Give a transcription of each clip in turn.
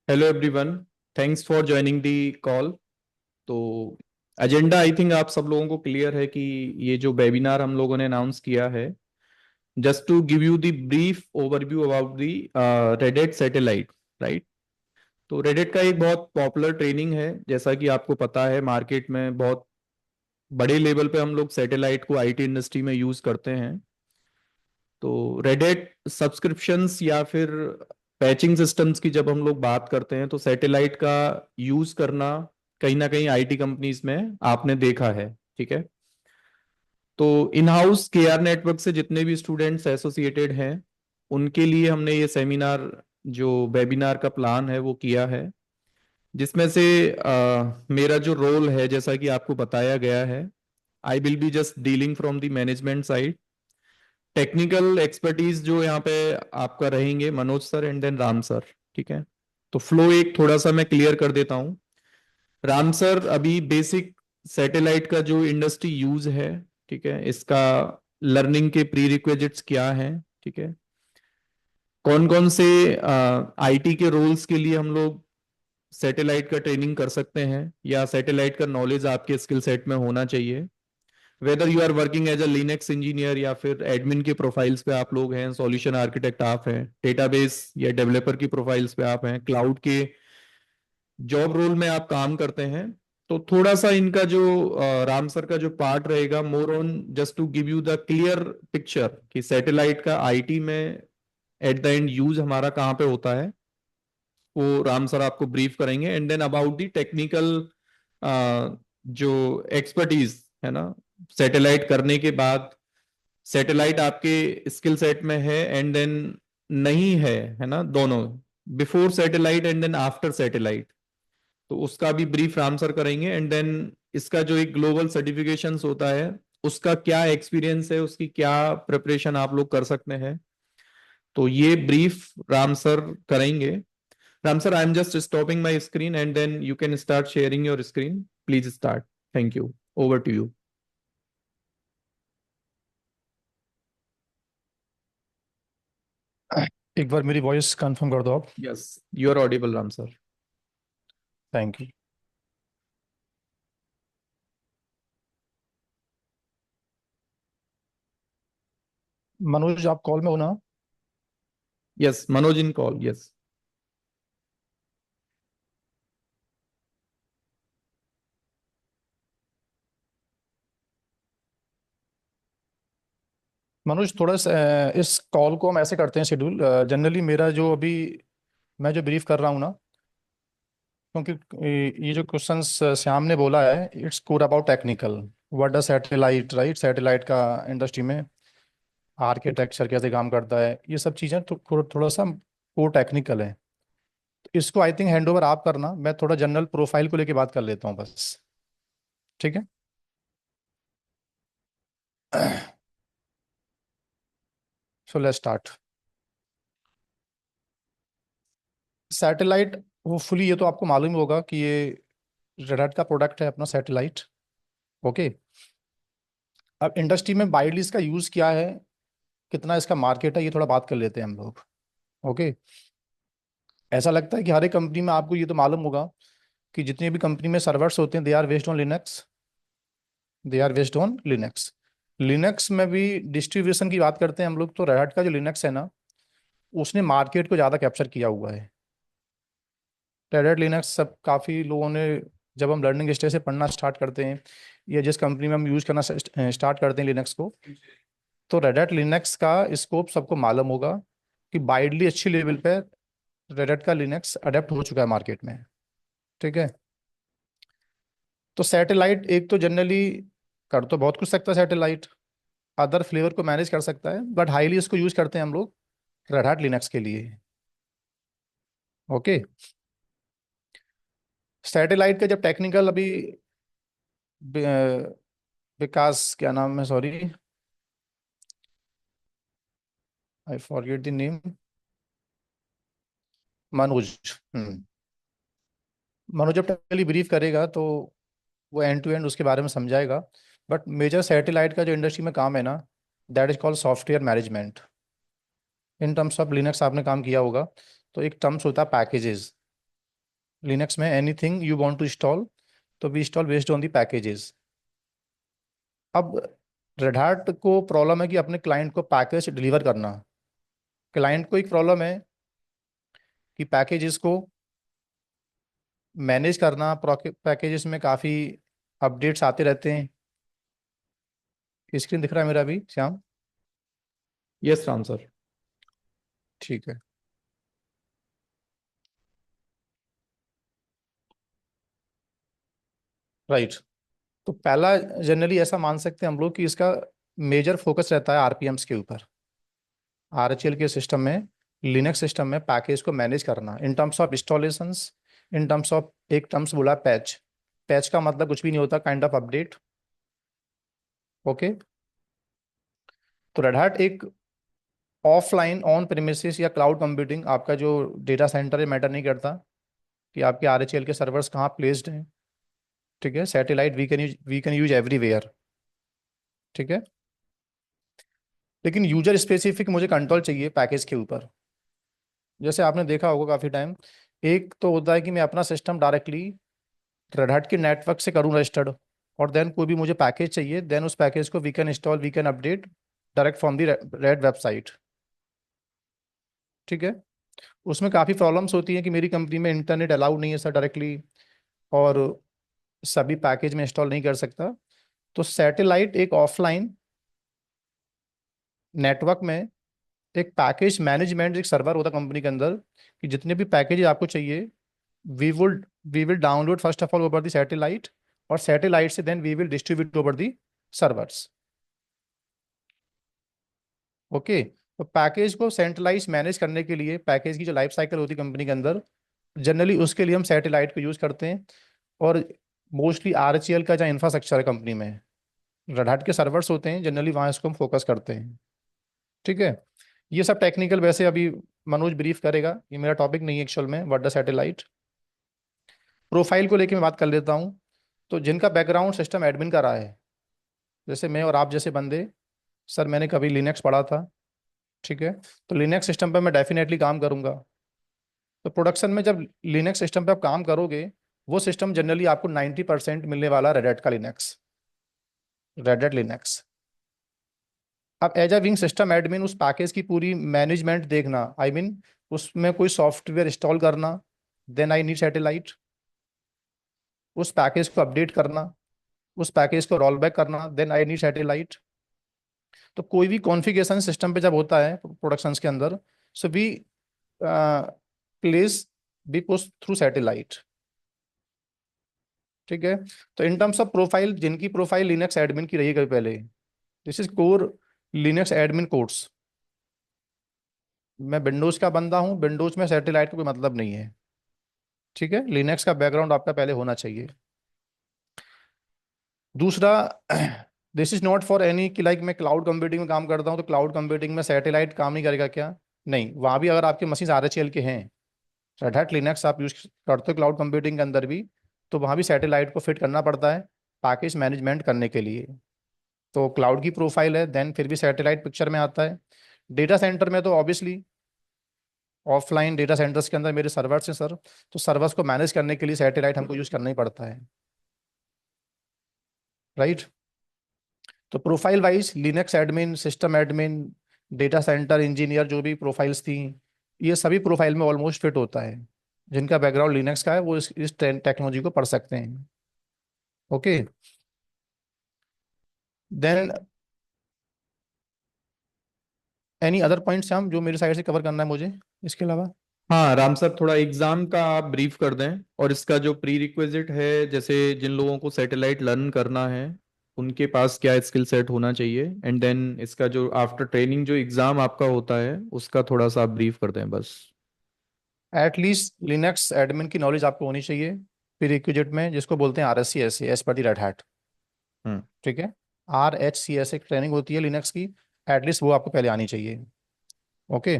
Hello everyone. Thanks for joining the call. तो agenda I think आप सब लोगों को क्लियर है कि ये जो वेबिनार हम लोगों ने अनाउंस किया है, just to give you the brief overview about the Red Hat satellite, right. तो रेडिट का एक बहुत पॉपुलर ट्रेनिंग है, जैसा कि आपको पता है मार्केट में बहुत बड़े लेवल पे हम लोग सैटेलाइट को आईटी इंडस्ट्री में यूज करते हैं। तो रेडिट सब्सक्रिप्शंस या फिर पैचिंग सिस्टम्स की जब हम लोग बात करते हैं तो सैटेलाइट का यूज करना कहीं ना कहीं आईटी कंपनीज में आपने देखा है, ठीक है। तो इन हाउस केआर नेटवर्क से जितने भी स्टूडेंट्स एसोसिएटेड हैं उनके लिए हमने ये सेमिनार, जो वेबिनार का प्लान है वो किया है, जिसमें से मेरा जो रोल है जैसा कि आपको बताया गया है, I will be just dealing from the management side. Technical expertise जो यहाँ पे आपका रहेंगे Manoj sir and then Ram sir, ठीक है। तो फ्लो एक थोड़ा सा मैं क्लियर कर देता हूँ। राम सर अभी बेसिक सैटेलाइट का जो इंडस्ट्री यूज है, ठीक है, इसका लर्निंग के प्री रिक्विजिट्स क्या हैं, ठीक है, कौन कौन से आईटी के रोल्स के लिए हम लोग सैटेलाइट का ट्रेनिंग कर सकते हैं या सैटेलाइट का नॉलेज आपके स्किल सेट में होना चाहिए, whether you are working as a Linux engineer या फिर एडमिन के प्रोफाइल्स पे आप लोग हैं, सॉल्यूशन आर्किटेक्ट आप हैं, डेटाबेस या डेवलपर की प्रोफाइल्स पे आप हैं, क्लाउड के जॉब रोल में आप काम करते हैं। तो थोड़ा सा इनका जो राम सर का जो पार्ट रहेगा more on just to give you the clear picture कि सैटेलाइट का आईटी में एट द एंड यूज हमारा कहाँ पे होता है, वो राम सर आपको ब्रीफ करेंगे। And then about the technical जो एक्सपर्टीज है ना, सैटेलाइट करने के बाद सैटेलाइट आपके स्किल सेट में है एंड देन नहीं है ना, दोनों, before satellite and then after satellite, तो उसका भी ब्रीफ राम सर करेंगे। एंड देन इसका जो एक ग्लोबल सर्टिफिकेशन होता है उसका क्या एक्सपीरियंस है, उसकी क्या प्रिपरेशन आप लोग कर सकते हैं, तो ये ब्रीफ राम सर करेंगे। Ram sir, I am just stopping my screen and then you can start sharing your screen, please start. Thank you, over to you. एक बार मेरी वॉइस कंफर्म कर दो आप। Yes, you are audible Ram sir. Thank you. Manoj, आप call में हो ना? Yes, Manoj in call, yes. Manoj, थोड़ा सा इस कॉल को हम ऐसे करते हैं शेड्यूल। जनरली मेरा जो अभी मैं जो ब्रीफ कर रहा हूँ ना, क्योंकि ये जो क्वेश्चंस श्याम ने बोला है, its core about technical. What does satellite, right? Satellite का इंडस्ट्री में आर्किटेक्चर कैसे काम करता है, ये सब चीज़ें थोड़ा सा कोर टेक्निकल है। तो इसको आई थिंक हैंड ओवर आप करना, मैं थोड़ा जनरल प्रोफाइल को लेके बात कर लेता हूँ बस। ठीक है। So let's start. Satellite, hopefully ये तो आपको मालूम ही होगा कि ये रेड का प्रोडक्ट है अपना सैटेलाइट। ओके। अब इंडस्ट्री में वाइडली इसका यूज क्या है, कितना इसका मार्केट है, ये थोड़ा बात कर लेते हैं हम लोग। ओके। ऐसा लगता है कि हर एक कंपनी में, आपको ये तो मालूम होगा कि जितनी भी कंपनी में सर्वर्स होते हैं, they are based on Linux. They are based on Linux. Linux में भी डिस्ट्रीब्यूशन की बात करते हैं हम लोग, तो रेड हैट का जो लिनक्स है ना, उसने मार्केट को ज़्यादा कैप्चर किया हुआ है। रेड हैट लिनक्स सब काफ़ी लोगों ने, जब हम लर्निंग स्टेज से पढ़ना स्टार्ट करते हैं या जिस कंपनी में हम यूज़ करना स्टार्ट करते हैं लिनक्स को, तो रेड हैट लिनक्स का स्कोप सबको मालूम होगा कि वाइडली अच्छी लेवल पे रेड हैट का लिनक्स अडेप्ट हो चुका है मार्केट में। ठीक है। तो सैटेलाइट एक तो जनरली कर तो बहुत कुछ सकता है सैटेलाइट, अदर फ्लेवर को मैनेज कर सकता है, बट हाईली इसको यूज करते हैं हम लोग रेड हैट लिनक्स के लिए। ओके। सैटेलाइट का जब टेक्निकल अभी विकास, क्या नाम है, sorry I forget the name, Manoj. Hmm. Manoj जब टेक्निकली ब्रीफ करेगा तो वो एंड टू एंड उसके बारे में समझाएगा। बट मेजर सैटेलाइट का जो इंडस्ट्री में काम है ना, that is called software management. In terms of Linux आपने काम किया होगा, तो एक टर्म्स होता है पैकेजेस। लिनक्स में anything you want to install, तो we install based on the packages. अब रेड हैट को प्रॉब्लम है कि अपने क्लाइंट को पैकेज डिलीवर करना। क्लाइंट को एक प्रॉब्लम है कि पैकेजेस को मैनेज करना, पैकेजेस में काफ़ी अपडेट्स आते रहते हैं। स्क्रीन दिख रहा है मेरा अभी श्याम? Yes Ram sir. ठीक है। राइट। तो पहला, जनरली ऐसा मान सकते हैं हम लोग कि इसका मेजर फोकस रहता है आरपीएम्स के ऊपर। आरएचएल के सिस्टम में, लिनक्स सिस्टम में पैकेज को मैनेज करना इन terms of installations, in terms of, एक टर्म्स बोला पैच। पैच का मतलब कुछ भी नहीं होता, काइंड ऑफ अपडेट। ओके। तो रेड हैट एक ऑफलाइन ऑन प्रेमिसेस या क्लाउड कंप्यूटिंग, आपका जो डेटा सेंटर है मैटर नहीं करता कि आपके आरएचएल के सर्वर्स कहाँ प्लेस्ड हैं। ठीक है, satellite we can use everywhere. ठीक है। लेकिन यूजर स्पेसिफिक मुझे कंट्रोल चाहिए पैकेज के ऊपर। जैसे आपने देखा होगा काफ़ी टाइम, एक तो होता है कि मैं अपना सिस्टम डायरेक्टली रेड हैट के नेटवर्क से करूँ रजिस्टर्ड, और देन कोई भी मुझे पैकेज चाहिए, देन उस पैकेज को we can install, we can update direct from the Red website. ठीक है। उसमें काफ़ी प्रॉब्लम्स होती हैं कि मेरी कंपनी में इंटरनेट अलाउड नहीं है सर डायरेक्टली, और सभी पैकेज में इंस्टॉल नहीं कर सकता। तो सैटेलाइट एक ऑफलाइन नेटवर्क में एक पैकेज मैनेजमेंट एक सर्वर होता है कंपनी के अंदर, कि जितने भी पैकेज आपको चाहिए, we will we will download first of all over the satellite, और सैटेलाइट से then we will distribute over the servers. Okay. तो पैकेज को सेंट्रलाइज मैनेज करने के लिए, पैकेज की जो लाइफ साइकिल होती है कंपनी के अंदर, जनरली उसके लिए हम सैटेलाइट को यूज करते हैं। और मोस्टली आरएचएल का जो इंफ्रास्ट्रक्चर है कंपनी में, रेड हैट के सर्वर्स होते हैं जनरली, वहाँ इसको हम फोकस करते हैं। ठीक है। ये सब टेक्निकल वैसे अभी मनोज ब्रीफ करेगा, ये मेरा टॉपिक नहीं है एक्चुअल में, व्हाट द सैटेलाइट। प्रोफाइल को लेके मैं बात कर लेता हूँ। तो जिनका बैकग्राउंड सिस्टम एडमिन का रहा है, जैसे मैं और आप जैसे बंदे, सर मैंने कभी लिनक्स पढ़ा था। ठीक है। तो लिनक्स सिस्टम पे मैं डेफिनेटली काम करूंगा। तो प्रोडक्शन में जब लिनक्स सिस्टम पे आप काम करोगे, वो सिस्टम जनरली आपको 90% मिलने वाला रेड हैट का लिनक्स, रेड हैट लिनक्स। अब as a wing system admin उस पैकेज की पूरी मैनेजमेंट देखना, आई मीन उसमें कोई सॉफ्टवेयर इंस्टॉल करना, देन आई नीड सैटेलाइट। उस पैकेज को अपडेट करना, उस पैकेज को रोल बैक करना, देन आई नीड सैटेलाइट। तो कोई भी कॉन्फ़िगरेशन सिस्टम पे जब होता है प्रोडक्शंस के अंदर, so we place be push through satellite. ठीक है। तो इन टर्म्स ऑफ प्रोफाइल, जिनकी प्रोफाइल लिनक्स एडमिन की रही है पहले, this is core Linux admin course. मैं विंडोज का बंदा हूँ, विंडोज में सैटेलाइट का कोई मतलब नहीं है। ठीक है, लिनक्स का बैकग्राउंड आपका पहले होना चाहिए। दूसरा, this is not for any कि लाइक मैं क्लाउड कंप्यूटिंग में काम करता हूँ तो क्लाउड कंप्यूटिंग में सैटेलाइट काम नहीं करेगा क्या? नहीं, वहाँ भी अगर आपके मशीन आरएचएल के हैं, रेड हैट लिनक्स आप यूज करते हो क्लाउड कंप्यूटिंग के अंदर भी, तो वहाँ भी सैटेलाइट को फिट करना पड़ता है पैकेज मैनेजमेंट करने के लिए। तो क्लाउड की प्रोफाइल है, देन फिर भी सैटेलाइट पिक्चर में आता है। डेटा सेंटर में तो ऑब्वियसली ऑफलाइन डेटा सेंटर्स के अंदर मेरे सर्वर्स हैं सर, तो सर्वर्स को मैनेज करने के लिए सैटेलाइट हमको यूज करना ही पड़ता है। राइट। तो profile wise Linux admin, system admin, data centre engineer, जो भी प्रोफाइल्स थी, ये सभी प्रोफाइल में ऑलमोस्ट फिट होता है। जिनका बैकग्राउंड लिनक्स का है वो इस टेक्नोलॉजी को पढ़ सकते हैं। Okay. Then any other points हम जो मेरे साइड से कवर करना है मुझे इसके अलावा? हाँ राम सर, थोड़ा एग्जाम का आप ब्रीफ कर दें, और इसका जो प्री रिक्विजिट है, जैसे जिन लोगों को सैटेलाइट लर्न करना है उनके पास क्या स्किल सेट होना चाहिए, एंड देन इसका जो आफ्टर ट्रेनिंग जो एग्जाम आपका होता है उसका थोड़ा सा आप ब्रीफ कर दें बस। एटलीस्ट लिनक्स एडमिन की नॉलेज आपको होनी चाहिए प्रीरिक्विजिट में, जिसको बोलते हैं RSC एस पर दी रेड हैट। हम्म। ठीक है। RHCS एक ट्रेनिंग होती है लिनक्स की, एटलीस्ट वो आपको पहले आनी चाहिए। Okay.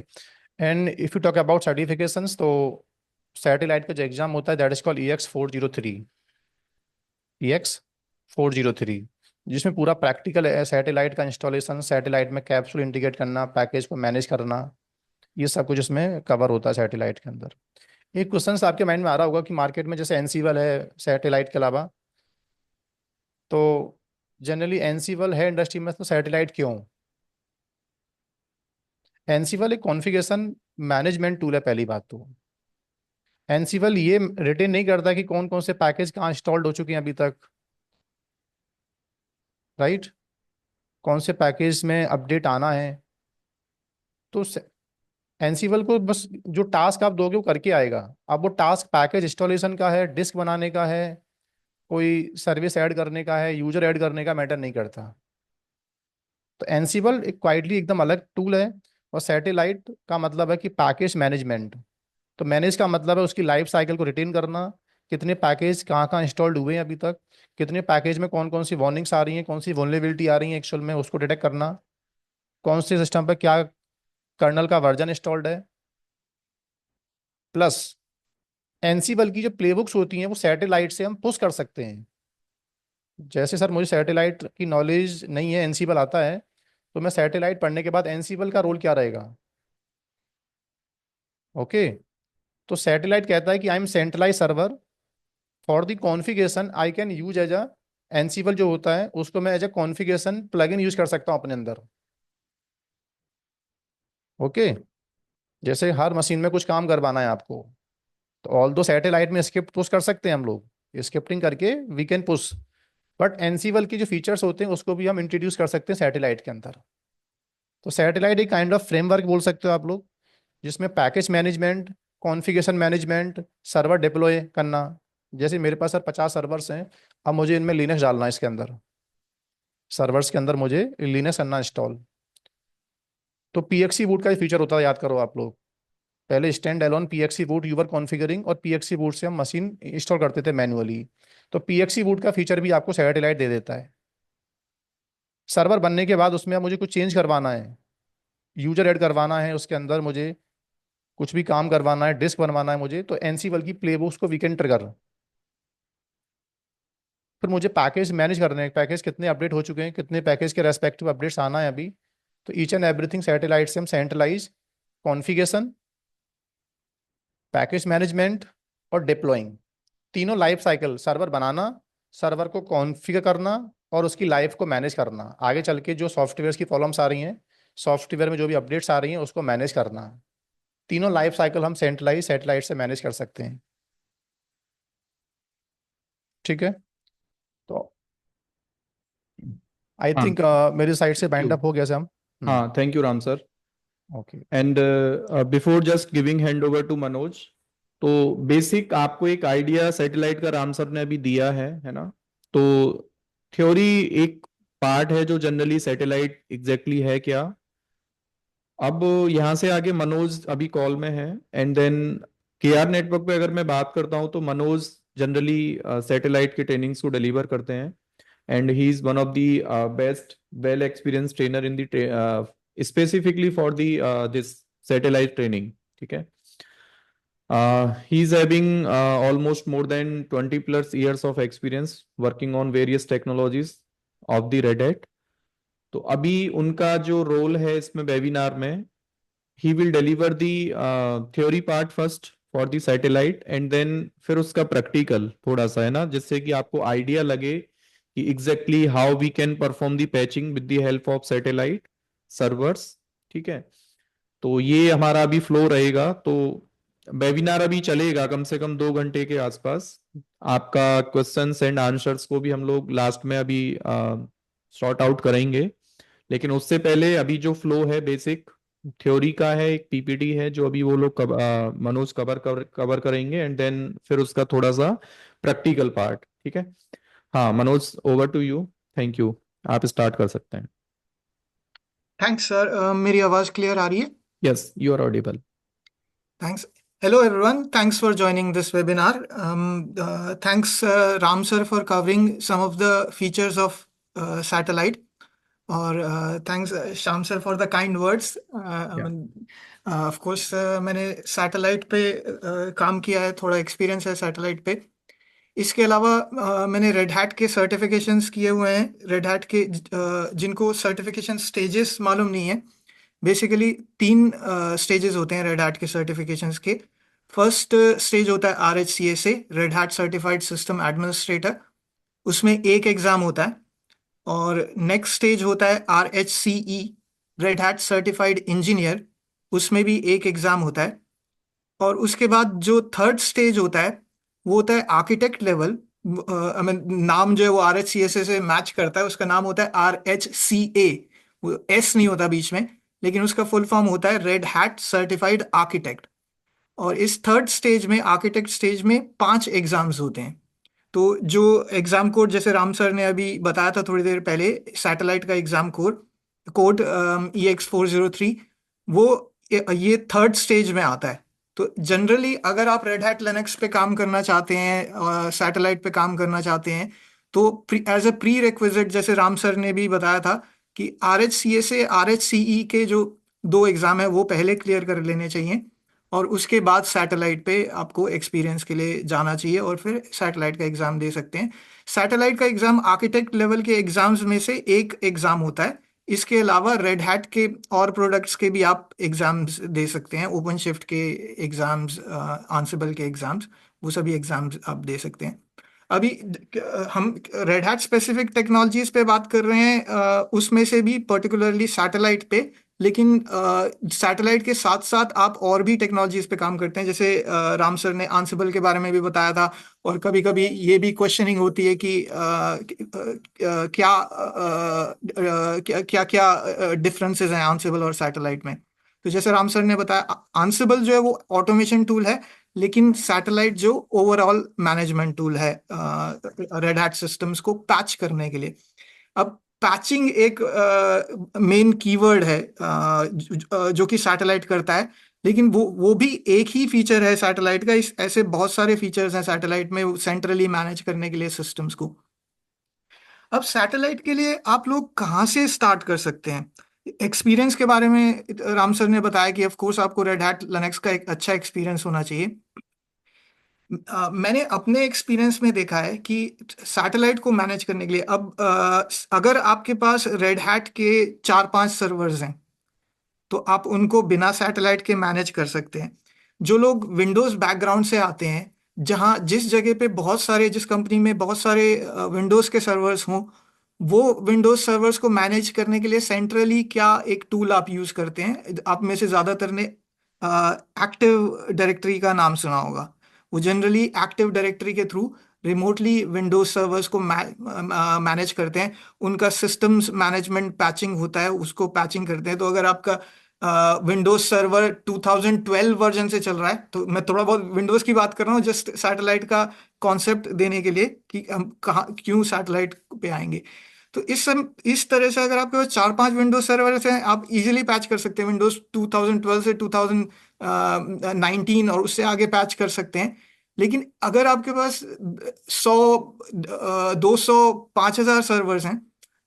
And if you talk about certifications, तो सैटेलाइट का जो एग्जाम होता है that is called EX403, EX403, जिसमें पूरा प्रैक्टिकल है, सैटेलाइट का इंस्टॉलेशन, सैटेलाइट में कैप्सूल इंटीग्रेट करना, पैकेज को मैनेज करना, ये सब कुछ इसमें कवर होता है सैटेलाइट के अंदर। एक क्वेश्चन आपके माइंड में आ रहा होगा कि मार्केट में जैसे एनसीवल है सैटेलाइट के अलावा, तो जनरली एनसीवल है इंडस्ट्री में, तो सैटेलाइट क्यों? एनसीवल एक कॉन्फ़िगरेशन मैनेजमेंट टूल है पहली बात तो। एनसीवल ये रिटेन नहीं करता कि कौन कौन से पैकेज कहाँ इंस्टॉल्ड हो चुके हैं अभी तक, राइट, कौन से पैकेज में अपडेट आना है। तो एनसीवल को बस जो टास्क आप दोगे वो करके आएगा। अब वो टास्क पैकेज इंस्टॉलेशन का है, डिस्क बनाने का है, कोई सर्विस ऐड करने का है, यूजर ऐड करने का, मैटर नहीं करता। तो एनसीबल एक क्वाइटली एकदम अलग टूल है। और सैटेलाइट का मतलब है कि पैकेज मैनेजमेंट। तो मैनेज का मतलब है उसकी लाइफ साइकिल को रिटेन करना, कितने पैकेज कहाँ कहाँ इंस्टॉल्ड हुए हैं अभी तक, कितने पैकेज में कौन कौन सी वार्निंग्स आ रही हैं, कौन सी वनरेबिलिटी आ रही है एक्चुअल में, उसको डिटेक्ट करना, कौन से सिस्टम पर क्या कर्नल का वर्जन इंस्टॉल्ड है। प्लस एनसीबल की जो प्लेबुक्स होती हैं वो सैटेलाइट से हम पुश कर सकते हैं। जैसे सर मुझे सैटेलाइट की नॉलेज नहीं है, एनसीबल आता है, तो मैं सैटेलाइट पढ़ने के बाद एनसीबल का रोल क्या रहेगा? ओके। तो सैटेलाइट कहता है कि I am centralise server for the configuration I can use as a, Ansible जो होता है उसको मैं as a configuration plugin use कर सकता हूँ अपने अंदर। ओके। जैसे हर मशीन में कुछ काम करवाना है आपको, तो ऑल दो सैटेलाइट में स्क्रिप्ट पुश कर सकते हैं हम लोग, स्क्रिप्टिंग करके we can push. But Ansible की जो फीचर्स होते हैं उसको भी हम इंट्रोड्यूस कर सकते हैं सैटेलाइट के अंदर। तो सैटेलाइट एक काइंड ऑफ फ्रेमवर्क बोल सकते हो आप लोग, जिसमें package management, configuration management, server deploy करना। जैसे मेरे पास सर 50 सर्वर्स हैं, अब मुझे इनमें लिनक्स डालना है, इसके अंदर सर्वर्स के अंदर मुझे लिनक्स करना इंस्टॉल। तो पीएक्सी बूट का ही फीचर होता है, याद करो आप लोग। पहले stand alone PXE boot your configuring, और पीएक्सी बूट से हम मशीन इंस्टॉल करते थे मैन्युअली। तो पीएक्सी बूट का फीचर भी आपको सैटेलाइट दे देता है। सर्वर बनने के बाद उसमें अब मुझे कुछ चेंज करवाना है, यूजर ऐड करवाना है उसके अंदर, मुझे कुछ भी काम करवाना है, डिस्क बनवाना है मुझे, तो एनसीबल की प्लेबुक्स को वीकेंड ट्रिगर। फिर मुझे पैकेज मैनेज करने हैं, पैकेज कितने अपडेट हो चुके हैं, कितने पैकेज के रेस्पेक्टिव अपडेट्स आना है अभी। तो ईच एंड एवरीथिंग सैटेलाइट से हम सेंट्रलाइज कॉन्फ़िगरेशन, पैकेज मैनेजमेंट और डिप्लॉइंग, तीनों लाइफ साइकिल, सर्वर बनाना, सर्वर को कॉन्फ़िगर करना, और उसकी लाइफ को मैनेज करना, आगे चल के जो सॉफ्टवेयर की प्रॉब्लम्स आ रही हैं, सॉफ्टवेयर में जो भी अपडेट्स आ रही हैं उसको मैनेज करना। तीनों लाइफ साइकिल हम सेंट्रलाइज सैटेलाइट से मैनेज कर सकते हैं। ठीक है। तो आई हाँ, थिंक मेरी साइड से थैंक बाइंड यू। अप हो गया सर। हाँ, thank you Ram sir. Okay. And before just giving hand over to Manoj, तो बेसिक आपको एक आइडिया सैटेलाइट का राम सर ने अभी दिया है ना? तो थ्योरी एक पार्ट है जो जनरली सैटेलाइट एग्जैक्टली है क्या। अब यहाँ से आगे मनोज अभी कॉल में है, एंड देन केआर नेटवर्क पे अगर मैं बात करता हूँ तो मनोज जनरली सैटेलाइट के ट्रेनिंग्स को डिलीवर करते हैं, and he is one of the best well experience trainer in the specifically for the this satellite training. ठीक है। He is having almost more than 20 plus years of experience working on various technologies of the Red Hat. तो अभी उनका जो role है इसमें webinar में, he will deliver the theory part first for the satellite, and then फिर उसका practical थोड़ा सा है ना, जिससे कि आपको आइडिया लगे कि exactly how we can perform the patching with the help of satellite servers. ठीक है। तो ये हमारा अभी फ्लो रहेगा। तो वेबिनार अभी चलेगा कम से कम 2 घंटे के आसपास। आपका क्वेश्चंस एंड आंसर्स को भी हम लोग लास्ट में अभी सॉर्ट आउट करेंगे, लेकिन उससे पहले अभी जो फ्लो है बेसिक थ्योरी का है, एक पीपीटी है जो अभी वो लोग मनोज कवर करेंगे, एंड देन फिर उसका थोड़ा सा प्रैक्टिकल पार्ट। ठीक है। हाँ Manoj, over to you. Thank you. आप स्टार्ट कर सकते हैं। थैंक्स सर, मेरी आवाज़ क्लियर आ रही है? Yes, you are audible. Thanks. Hello, everyone. Thanks for joining this webinar. Thanks, Ram sir, for covering some of the features of satellite. और thanks, Sham sir, for the kind words. Yeah. Of course, मैंने satellite पे काम किया है, थोड़ा experience है satellite पे। इसके अलावा मैंने रेड हैट के सर्टिफिकेशंस किए हुए हैं। रेड हैट के जिनको सर्टिफिकेशन स्टेजेस मालूम नहीं है, बेसिकली 3 स्टेजेस होते हैं रेड हैट के सर्टिफिकेशंस के। फर्स्ट स्टेज होता है RHCSA, red hat certified system administrator, उसमें एक एग्जाम होता है। और नेक्स्ट स्टेज होता है RHCE, red hat certified engineer, उसमें भी एक एग्जाम होता है। और उसके बाद जो थर्ड स्टेज होता है वो होता है आर्किटेक्ट लेवल। आई मीन नाम जो है वो RHCSA से मैच करता है, उसका नाम होता है RHCA, वो एस नहीं होता बीच में, लेकिन उसका फुल फॉर्म होता है रेड हैट सर्टिफाइड आर्किटेक्ट। और इस थर्ड स्टेज में, आर्किटेक्ट स्टेज में, 5 एग्जाम्स होते हैं। तो जो एग्जाम कोड जैसे राम सर ने अभी बताया था थोड़ी देर पहले, सैटेलाइट का एग्जाम कोड EX403, वो ये थर्ड स्टेज में आता है। तो जनरली अगर आप रेड हैट लिनक्स पे काम करना चाहते हैं, सैटेलाइट पे काम करना चाहते हैं, तो एज अ प्री रिक्विजिट, जैसे राम सर ने भी बताया था कि RHCSA RHCE के जो 2 एग्जाम है वो पहले क्लियर कर लेने चाहिए, और उसके बाद सैटेलाइट पे आपको एक्सपीरियंस के लिए जाना चाहिए और फिर सैटेलाइट का एग्जाम दे सकते हैं। सैटेलाइट का एग्जाम आर्किटेक्ट लेवल के एग्जाम्स में से एक एग्जाम होता है। इसके अलावा रेड हैट के और प्रोडक्ट्स के भी आप एग्जाम्स दे सकते हैं, ओपन शिफ्ट के एग्जाम्स, आंसिबल के एग्जाम्स, वो सभी एग्जाम्स आप दे सकते हैं। अभी हम रेड हैट स्पेसिफिक टेक्नोलॉजीज पे बात कर रहे हैं, उसमें से भी पर्टिकुलरली सैटेलाइट पे, लेकिन सैटेलाइट के साथ साथ आप और भी टेक्नोलॉजीज पे काम करते हैं। जैसे राम सर ने आंसिबल के बारे में भी बताया था, और कभी कभी ये भी क्वेश्चनिंग होती है कि क्या क्या डिफरेंसेस हैं आंसिबल और सैटेलाइट में। तो जैसे राम सर ने बताया, आंसिबल जो है वो ऑटोमेशन टूल है, लेकिन सैटेलाइट जो ओवरऑल मैनेजमेंट टूल है रेड हैट सिस्टम्स को पैच करने के लिए। अब पैचिंग एक मेन कीवर्ड है जो कि सैटेलाइट करता है, लेकिन वो भी एक ही फीचर है सैटेलाइट का। इस ऐसे बहुत सारे फीचर्स हैं सैटेलाइट में सेंट्रली मैनेज करने के लिए सिस्टम्स को। अब सैटेलाइट के लिए आप लोग कहाँ से स्टार्ट कर सकते हैं? एक्सपीरियंस के बारे में राम सर ने बताया कि ऑफ कोर्स आपको रेड हैट लिनक्स का एक अच्छा एक्सपीरियंस होना चाहिए। मैंने अपने एक्सपीरियंस में देखा है कि सैटेलाइट को मैनेज करने के लिए, अब अगर आपके पास रेड हैट के 4-5 सर्वर्स हैं तो आप उनको बिना सैटेलाइट के मैनेज कर सकते हैं। जो लोग विंडोज बैकग्राउंड से आते हैं, जहां जिस जगह पे बहुत सारे, जिस कंपनी में बहुत सारे विंडोज के सर्वर्स हों, वो विंडोज सर्वर्स को मैनेज करने के लिए सेंट्रली क्या एक टूल आप यूज करते हैं? आप में से ज्यादातर ने एक्टिव डायरेक्टरी का नाम सुना होगा। वो जनरली एक्टिव डायरेक्टरी के थ्रू रिमोटली विंडोज सर्वर्स को मैनेज करते हैं। उनका सिस्टम्स मैनेजमेंट पैचिंग होता है, उसको पैचिंग करते हैं। तो अगर आपका विंडोज सर्वर 2012 वर्जन से चल रहा है, तो मैं थोड़ा बहुत विंडोज की बात कर रहा हूँ जस्ट सैटेलाइट का कॉन्सेप्ट देने के लिए कि हम कहाँ क्यों सैटेलाइट पे आएंगे। तो इस तरह से अगर आपके पास 4-5 विंडोज सर्वर हैं, आप इजीली पैच कर सकते हैं विंडोज 2012 से 2019 और उससे आगे पैच कर सकते हैं। लेकिन अगर आपके पास 100, 200, 5,000 सर्वर्स हैं,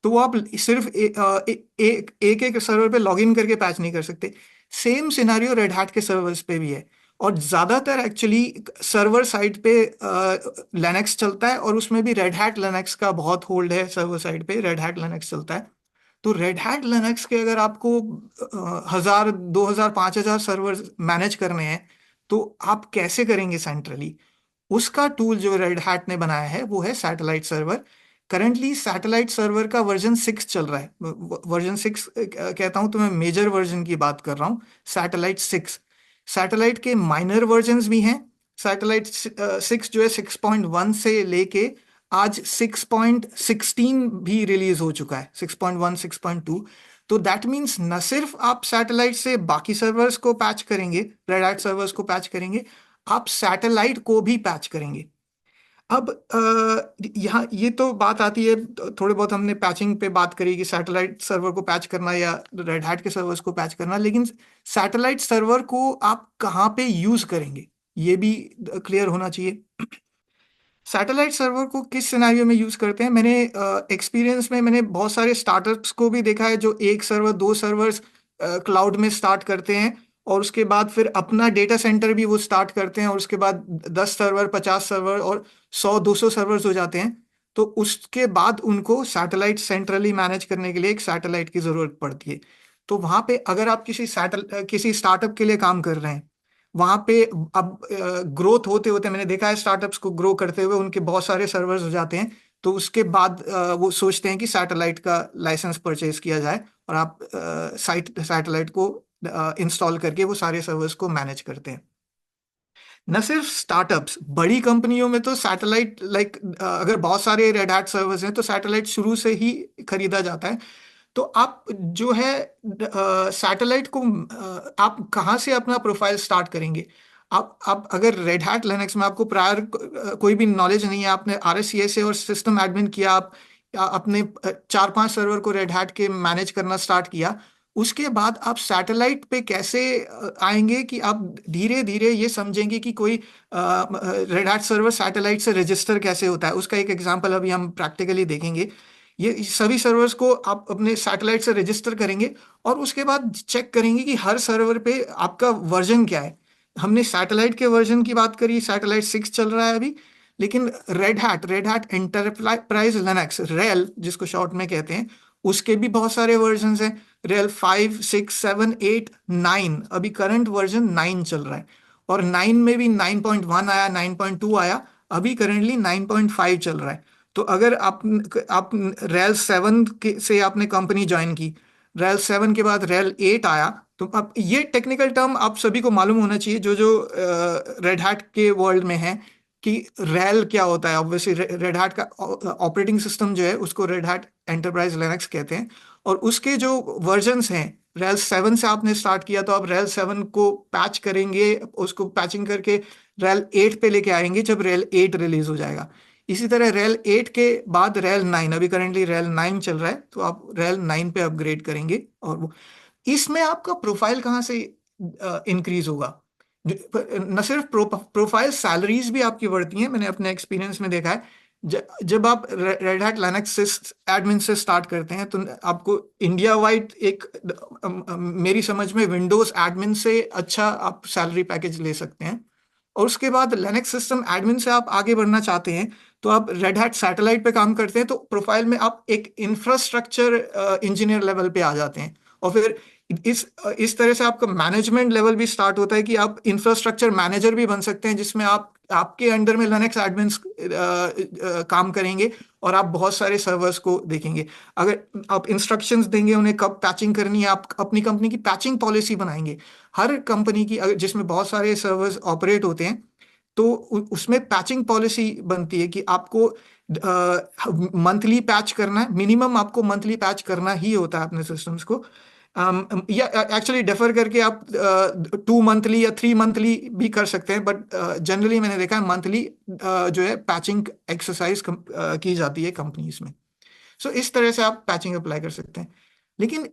तो वो आप सिर्फ एक एक सर्वर पे लॉगिन करके पैच नहीं कर सकते। सेम सिनारियो रेड हैट के सर्वर्स पे भी है, और ज्यादातर एक्चुअली सर्वर साइड पे लिनक्स चलता है, और उसमें भी रेड हैट लिनक्स का बहुत होल्ड है। सर्वर साइड पे रेड हैट लिनक्स चलता है। तो रेड हैट लिनक्स के अगर आपको 1,000, 2,000, 5,000 सर्वर मैनेज करने हैं, तो आप कैसे करेंगे सेंट्रली? उसका टूल जो रेड हैट ने बनाया है वो है satellite server. Currently satellite server का वर्जन 6 चल रहा है। वर्जन 6 कहता हूं तो मैं मेजर वर्जन की बात कर रहा हूं, सैटेलाइट 6। सैटेलाइट के माइनर वर्जन्स भी हैं। सैटेलाइट 6 जो है 6.1 से लेके आज 6.16 भी रिलीज हो चुका है, 6.1, 6.2। तो दैट मीन्स न सिर्फ आप सैटेलाइट से बाकी सर्वर्स को पैच करेंगे, रेड हैट सर्वर्स को पैच करेंगे, आप सैटेलाइट को भी पैच करेंगे। अब यहाँ ये तो बात आती है, थोड़े बहुत हमने पैचिंग पे बात करी कि सैटेलाइट सर्वर को पैच करना या रेड हैट के सर्वर्स को पैच करना, लेकिन सैटेलाइट सर्वर को आप कहाँ पे यूज करेंगे ये भी क्लियर होना चाहिए। सैटेलाइट सर्वर को किस सिनेरियो में यूज करते हैं? मैंने एक्सपीरियंस में मैंने बहुत सारे स्टार्टअप्स को भी देखा है जो 1 सर्वर 2 सर्वर्स क्लाउड में स्टार्ट करते हैं, और उसके बाद फिर अपना डेटा सेंटर भी वो स्टार्ट करते हैं, और उसके बाद 10 सर्वर, 50 सर्वर और 100-200 सर्वर्स हो जाते हैं। तो उसके बाद उनको सैटेलाइट सेंट्रली मैनेज करने के लिए एक सैटेलाइट की जरूरत पड़ती है। तो वहां पे अगर आप किसी स्टार्टअप के लिए काम कर रहे हैं, वहां पे अब ग्रोथ होते होते मैंने देखा है स्टार्टअप्स को ग्रो करते हुए उनके बहुत सारे सर्वर्स हो जाते हैं, तो उसके बाद वो सोचते हैं कि सैटेलाइट का लाइसेंस परचेज किया जाए और आप सैटेलाइट को इंस्टॉल करके वो सारे सर्वर्स को मैनेज करते हैं। न सिर्फ स्टार्टअप्स, बड़ी कंपनियों में तो सैटेलाइट अगर बहुत सारे रेड हैट सर्वर्स हैं तो सैटेलाइट शुरू से ही खरीदा जाता है। तो आप जो है सैटेलाइट को आप कहाँ से अपना प्रोफाइल स्टार्ट करेंगे? आप अगर रेड हैट लिनक्स में आपको प्रायर कोई भी नॉलेज नहीं है, आपने RSCA और सिस्टम एडमिन किया, आप अपने 4-5 सर्वर को रेड हैट के मैनेज करना स्टार्ट किया, उसके बाद आप सैटेलाइट पे कैसे आएंगे कि आप धीरे धीरे ये समझेंगे कि कोई रेड हैट सर्वर सैटेलाइट से रजिस्टर कैसे होता है। उसका एक एग्जांपल अभी हम प्रैक्टिकली देखेंगे। ये सभी सर्वर्स को आप अपने सैटेलाइट से रजिस्टर करेंगे और उसके बाद चेक करेंगे कि हर सर्वर पे आपका वर्जन क्या है। हमने सैटेलाइट के वर्जन की बात करी, सैटेलाइट 6 चल रहा है अभी, लेकिन red hat enterprise Linux, rail जिसको शॉर्ट में कहते हैं, उसके भी बहुत सारे वर्जन हैं। रेल 5, 6, 7, 8, 9, अभी करंट वर्जन 9 चल रहा है, और 9 में भी 9.1 आया, 9.2 आया, अभी करेंटली 9.5 चल रहा है। तो अगर आप रेल 7 से आपने कंपनी ज्वाइन की, रेल 7 के बाद रेल 8 आया, तो अब ये टेक्निकल टर्म आप सभी को मालूम होना चाहिए जो जो रेड हैट के वर्ल्ड में है कि रेल क्या होता है। ऑब्वियसली रेड हैट का ऑपरेटिंग सिस्टम जो है उसको रेड हैट एंटरप्राइज लिनक्स कहते हैं, और उसके जो वर्जन्स हैं, रेल 7 से आपने स्टार्ट किया तो आप रेल 7 को पैच करेंगे, उसको पैचिंग करके रेल 8 पे लेके आएंगे जब रेल 8 रिलीज हो जाएगा। इसी तरह रेल 8 के बाद रेल 9, अभी करेंटली रेल 9 चल रहा है, तो आप रेल 9 पे अपग्रेड करेंगे। और वो इसमें आपका प्रोफाइल कहाँ से इंक्रीज होगा? न सिर्फ प्रोफाइल, सैलरीज भी आपकी बढ़ती हैं। मैंने अपने एक्सपीरियंस में देखा है, जब आप रेड हैट लिनक्स एडमिन से स्टार्ट करते हैं तो आपको इंडिया वाइड एक मेरी समझ में विंडोज एडमिन से अच्छा आप सैलरी पैकेज ले सकते हैं। और उसके बाद लिनक्स सिस्टम एडमिन से आप आगे बढ़ना चाहते हैं तो आप रेड हैट सैटेलाइट पे काम करते हैं, तो प्रोफाइल में आप एक इंफ्रास्ट्रक्चर इंजीनियर लेवल पे आ जाते हैं। और फिर इस तरह से आपका मैनेजमेंट लेवल भी स्टार्ट होता है कि आप इंफ्रास्ट्रक्चर मैनेजर भी बन सकते हैं, जिसमें आप आपके अंडर में लिनक्स एडमिन काम करेंगे और आप बहुत सारे सर्वर्स को देखेंगे। अगर आप इंस्ट्रक्शंस देंगे उन्हें कब पैचिंग करनी है, आप अपनी कंपनी की पैचिंग पॉलिसी बनाएंगे। हर कंपनी की जिसमें बहुत सारे सर्वर्स ऑपरेट होते हैं, तो उसमें पैचिंग पॉलिसी बनती है कि आपको मंथली पैच करना है, मिनिमम आपको मंथली पैच करना ही होता है अपने सिस्टम्स को। या एक्चुअली डिफर करके आप 2 मंथली या 3 मंथली भी कर सकते हैं, बट जनरली मैंने देखा है मंथली जो है पैचिंग एक्सरसाइज की जाती है कंपनीज में। सो इस तरह से आप पैचिंग अप्लाई कर सकते हैं। लेकिन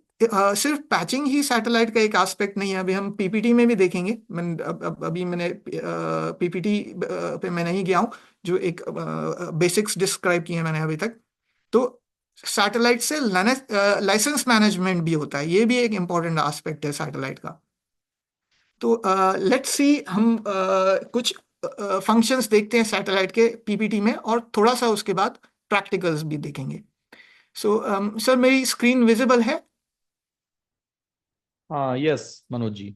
सिर्फ पैचिंग ही सैटेलाइट का एक एस्पेक्ट नहीं है, अभी हम PPT में भी देखेंगे। अभी मैंने PPT पे मैं नहीं गया हूँ, जो एक बेसिक्स डिस्क्राइब किए हैं मैंने अभी तक। तो सैटेलाइट से लाइसेंस मैनेजमेंट भी होता है, ये भी एक इंपॉर्टेंट एस्पेक्ट है सैटेलाइट का। तो लेट्स सी, हम कुछ फंक्शंस देखते हैं सैटेलाइट के PPT में, और थोड़ा सा उसके बाद प्रैक्टिकल्स भी देखेंगे। सो सर, मेरी स्क्रीन विजिबल है? हाँ, यस मनोज जी।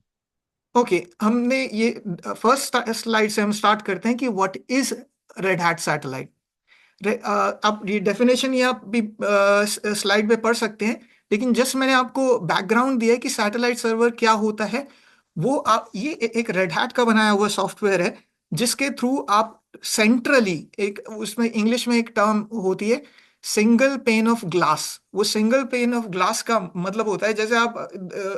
ओके, हमने ये फर्स्ट स्लाइड से हम स्टार्ट करते हैं कि what is red hat satellite. आप ये डेफिनेशन ये आप भी स्लाइड पे पढ़ सकते हैं, लेकिन जस्ट मैंने आपको बैकग्राउंड दिया है कि सैटेलाइट सर्वर क्या होता है। वो आप ये एक रेड हैट का बनाया हुआ सॉफ्टवेयर है, जिसके थ्रू आप सेंट्रली, एक उसमें इंग्लिश में एक टर्म होती है सिंगल पेन ऑफ ग्लास। वो सिंगल पेन ऑफ ग्लास का मतलब होता है जैसे आप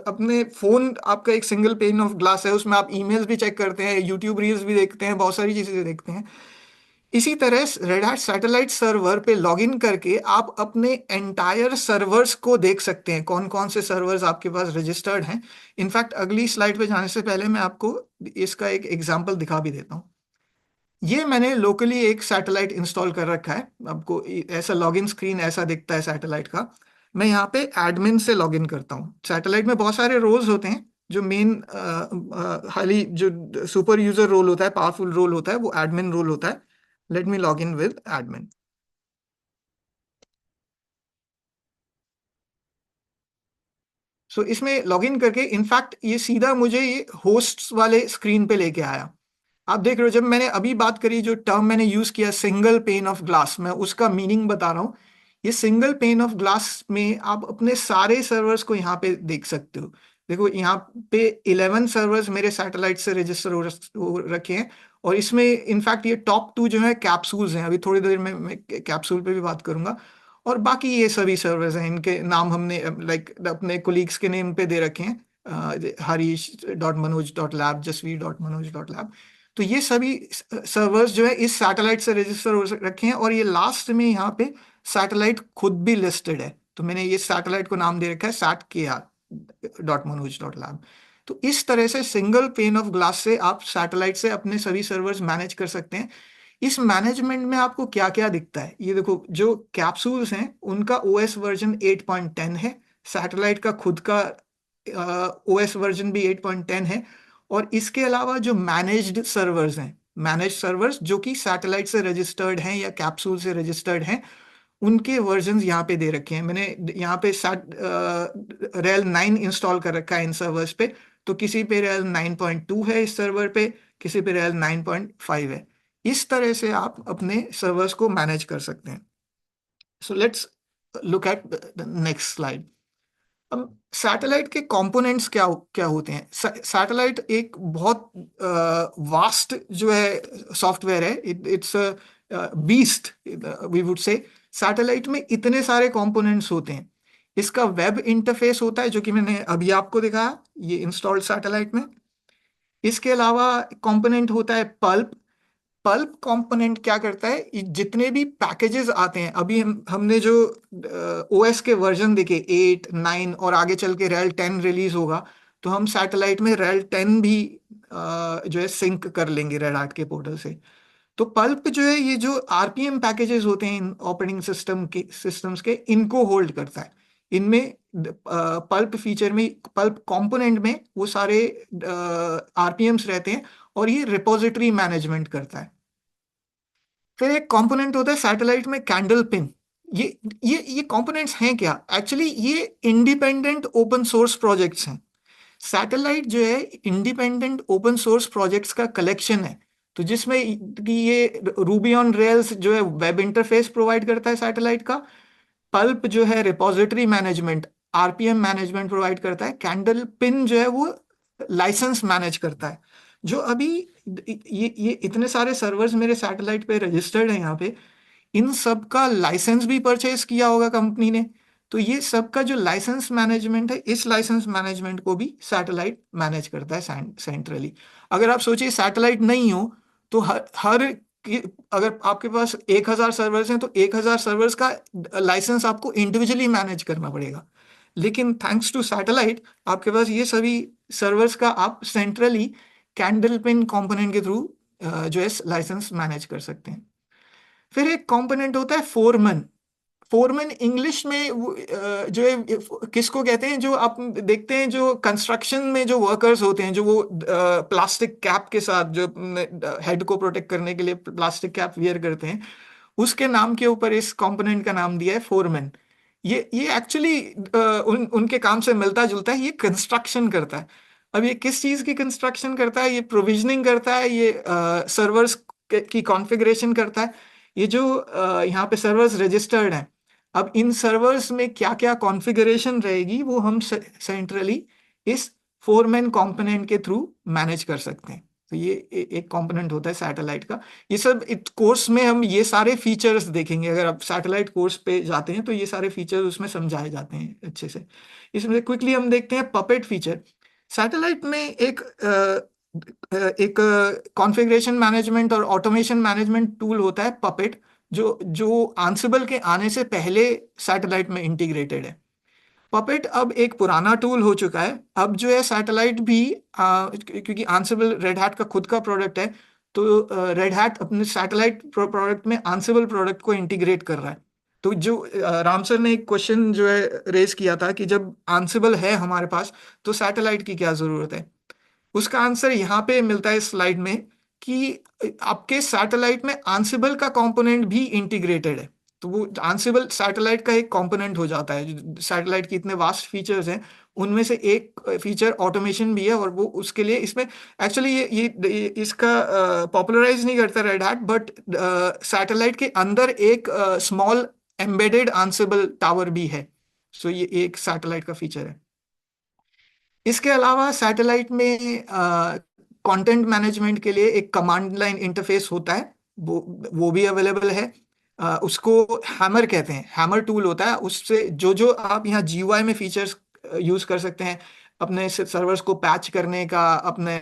अपने फोन, आपका एक सिंगल पेन ऑफ ग्लास है, उसमें आप ईमेल्स भी चेक करते हैं, यूट्यूब रील्स भी देखते हैं, बहुत सारी चीजें देखते हैं। इसी तरह रेड हैट सैटेलाइट सर्वर पे लॉगिन करके आप अपने एंटायर सर्वर्स को देख सकते हैं, कौन कौन से सर्वर्स आपके पास रजिस्टर्ड हैं। इनफैक्ट अगली स्लाइड पे जाने से पहले मैं आपको इसका एक एग्जांपल दिखा भी देता हूँ। ये मैंने लोकली एक सैटेलाइट इंस्टॉल कर रखा है, आपको ऐसा लॉगिन स्क्रीन ऐसा दिखता है सैटेलाइट का। मैं यहाँ पे एडमिन से लॉगिन करता हूँ। सैटेलाइट में बहुत सारे रोल्स होते हैं, जो मेन हाली जो सुपर यूजर रोल होता है, पावरफुल रोल होता है, वो एडमिन रोल होता है। Let me log in with admin. So इसमें लॉगिन करके इनफैक्ट ये सीधा मुझे ये होस्ट्स वाले स्क्रीन पे लेके आया। आप देख रहे हो, जब मैंने अभी बात करी, जो टर्म मैंने यूज किया सिंगल पेन ऑफ ग्लास, मैं उसका मीनिंग बता रहा हूँ। ये सिंगल पेन ऑफ ग्लास में आप अपने सारे सर्वर्स को यहाँ पे देख सकते हो। देखो यहाँ पे 11 सर्वर्स मेरे सैटेलाइट से रजिस्टर हो रखे हैं, और इसमें इनफैक्ट ये टॉप 2 जो है कैप्सूल्स हैं। अभी थोड़ी देर में मैं कैप्सूल पे भी बात करूंगा। और बाकी ये सभी सर्वर्स हैं, इनके नाम हमने लाइक अपने कोलीग्स के नेम पे दे रखे हैं, harish.manoj.lab, jasveer.manoj.lab। तो ये सभी सर्वर्स जो है इस सैटेलाइट से रजिस्टर हो रखे हैं, और ये लास्ट में यहाँ पे सैटेलाइट खुद भी लिस्टेड है। तो मैंने ये सैटेलाइट को नाम दे रखा है satKR.manoj.lab। तो इस तरह से सिंगल पेन ऑफ ग्लास से आप सैटेलाइट से अपने सभी सर्वर्स मैनेज कर सकते हैं। इस मैनेजमेंट में आपको क्या क्या दिखता है, ये देखो, जो कैप्सूल्स हैं उनका ओएस वर्जन 8.10 है, सैटेलाइट का खुद का ओएस वर्जन भी 8.10 है। और इसके अलावा जो मैनेज्ड सर्वर्स हैं, मैनेज सर्वर्स जो कि सैटेलाइट से रजिस्टर्ड हैं या कैप्सूल से रजिस्टर्ड हैं, उनके वर्जन्स यहाँ पे दे रखे हैं। मैंने यहाँ पे रेल 9 इंस्टॉल कर रखा है इन सर्वर्स पे। तो किसी पे रेल 9.2 है इस सर्वर पे, किसी पे रेल 9.5 है। इस तरह से आप अपने सर्वर्स को मैनेज कर सकते हैं। So let's look at the next slide. अब सैटेलाइट के कंपोनेंट्स क्या क्या होते हैं। सैटेलाइट एक बहुत वास्ट जो है सॉफ्टवेयर है, it's beast we would say. Satellite में इतने सारे कंपोनेंट्स होते हैं। इसका वेब इंटरफेस होता है जो कि मैंने अभी आपको दिखाया, ये इंस्टॉल्ड सैटेलाइट में। इसके अलावा कंपोनेंट होता है पल्प। पल्प कंपोनेंट क्या करता है, जितने भी पैकेजेस आते हैं, अभी हमने जो ओएस के वर्जन देखे 8, 9 और आगे चल के रेल 10 रिलीज होगा, तो हम सैटेलाइट में रेल 10 भी जो है सिंक कर लेंगे रेड हार्ट के पोर्टल से। तो पल्प जो है, ये जो आरपीएम पैकेजेस होते हैं इन ऑपरेटिंग सिस्टम्स के, इनको होल्ड करता है। इनमें पल्प फीचर में, पल्प कंपोनेंट में वो सारे आरपीएम्स रहते हैं, और ये रिपोजिटरी मैनेजमेंट करता है। फिर एक कंपोनेंट होता है सैटेलाइट में कैंडल पिन। ये कंपोनेंट्स हैं क्या, एक्चुअली ये इंडिपेंडेंट ओपन सोर्स प्रोजेक्ट्स हैं। सैटेलाइट जो है इंडिपेंडेंट ओपन सोर्स प्रोजेक्ट्स का कलेक्शन है। तो जिसमें कि ये रूबी ऑन रेल्स जो है वेब इंटरफेस प्रोवाइड करता है सैटेलाइट का। पल्प जो है repository management, RPM management provide करता है। कैंडल पिन जो है वो लाइसेंस मैनेज करता है। जो अभी ये इतने सारे सर्वर्स मेरे सैटेलाइट पे रजिस्टर्ड है यहाँ पे, इन सब का लाइसेंस भी परचेज किया होगा कंपनी ने। तो ये सब का जो लाइसेंस मैनेजमेंट है, इस लाइसेंस मैनेजमेंट को भी सैटेलाइट मैनेज करता है सेंट्रली। अगर आप सोचिए सैटेलाइट नहीं हो तो अगर आपके पास 1000 सर्वर्स हैं तो 1000 सर्वर्स का लाइसेंस आपको इंडिविजुअली मैनेज करना पड़ेगा। लेकिन थैंक्स टू सैटेलाइट आपके पास ये सभी सर्वर्स का आप सेंट्रली कैंडल पिन कंपोनेंट के थ्रू जो है लाइसेंस मैनेज कर सकते हैं। फिर एक कंपोनेंट होता है फोरमन। फोरमैन इंग्लिश में जो है किसको कहते हैं, जो आप देखते हैं जो कंस्ट्रक्शन में जो वर्कर्स होते हैं, जो वो प्लास्टिक कैप के साथ जो हेड को प्रोटेक्ट करने के लिए प्लास्टिक कैप वियर करते हैं, उसके नाम के ऊपर इस कंपोनेंट का नाम दिया है फोरमैन। ये एक्चुअली उनके काम से मिलता जुलता है। ये कंस्ट्रक्शन करता है। अब ये किस चीज़ की कंस्ट्रक्शन करता है, ये प्रोविजनिंग करता है, ये सर्वर्स की कॉन्फ़िगरेशन करता है। ये जो यहाँ पे सर्वर्स रजिस्टर्ड हैं, अब इन सर्वर्स में क्या क्या कॉन्फ़िगरेशन रहेगी वो हम सेंट्रली इस फोरमैन कंपोनेंट के थ्रू मैनेज कर सकते हैं। तो ये एक कंपोनेंट होता है सैटेलाइट का। ये सब कोर्स में हम ये सारे फीचर्स देखेंगे। अगर आप सैटेलाइट कोर्स पे जाते हैं तो ये सारे फीचर्स उसमें समझाए जाते हैं अच्छे से। इसमें क्विकली हम देखते हैं पपेट फीचर। सैटेलाइट में एक कॉन्फ़िगरेशन मैनेजमेंट और ऑटोमेशन मैनेजमेंट टूल होता है पपेट, जो आंसिबल के आने से पहले सैटेलाइट में इंटीग्रेटेड है। पपेट अब एक पुराना टूल हो चुका है। अब जो है सैटेलाइट भी क्योंकि आंसिबल रेड हैट का खुद का प्रोडक्ट है, तो रेड हैट अपने सैटेलाइट प्रोडक्ट में आंसिबल प्रोडक्ट को इंटीग्रेट कर रहा है। तो जो राम सर ने एक क्वेश्चन जो है रेज किया था कि जब आंसिबल है हमारे पास तो सैटेलाइट की क्या जरूरत है, उसका आंसर यहाँ पे मिलता है स्लाइड में कि आपके सैटेलाइट में आंसिबल का कंपोनेंट भी इंटीग्रेटेड है। तो वो Ansible सैटेलाइट का एक कंपोनेंट हो जाता है। सैटेलाइट के इतने वास्ट फीचर्स हैं, उनमें से एक फीचर ऑटोमेशन भी है, और वो उसके लिए इसमें एक्चुअली ये इसका पॉपुलराइज नहीं करता रेड हैट, बट सैटेलाइट के अंदर एक स्मॉल एम्बेडेड Ansible टावर भी है। सो ये एक सैटेलाइट का फीचर है। इसके अलावा सैटेलाइट में कंटेंट मैनेजमेंट के लिए एक कमांड लाइन इंटरफेस होता है, वो भी अवेलेबल है। उसको हैमर कहते हैं, हैमर टूल होता है। उससे जो जो आप यहाँ GUI में फीचर्स यूज कर सकते हैं, अपने सर्वर्स को पैच करने का, अपने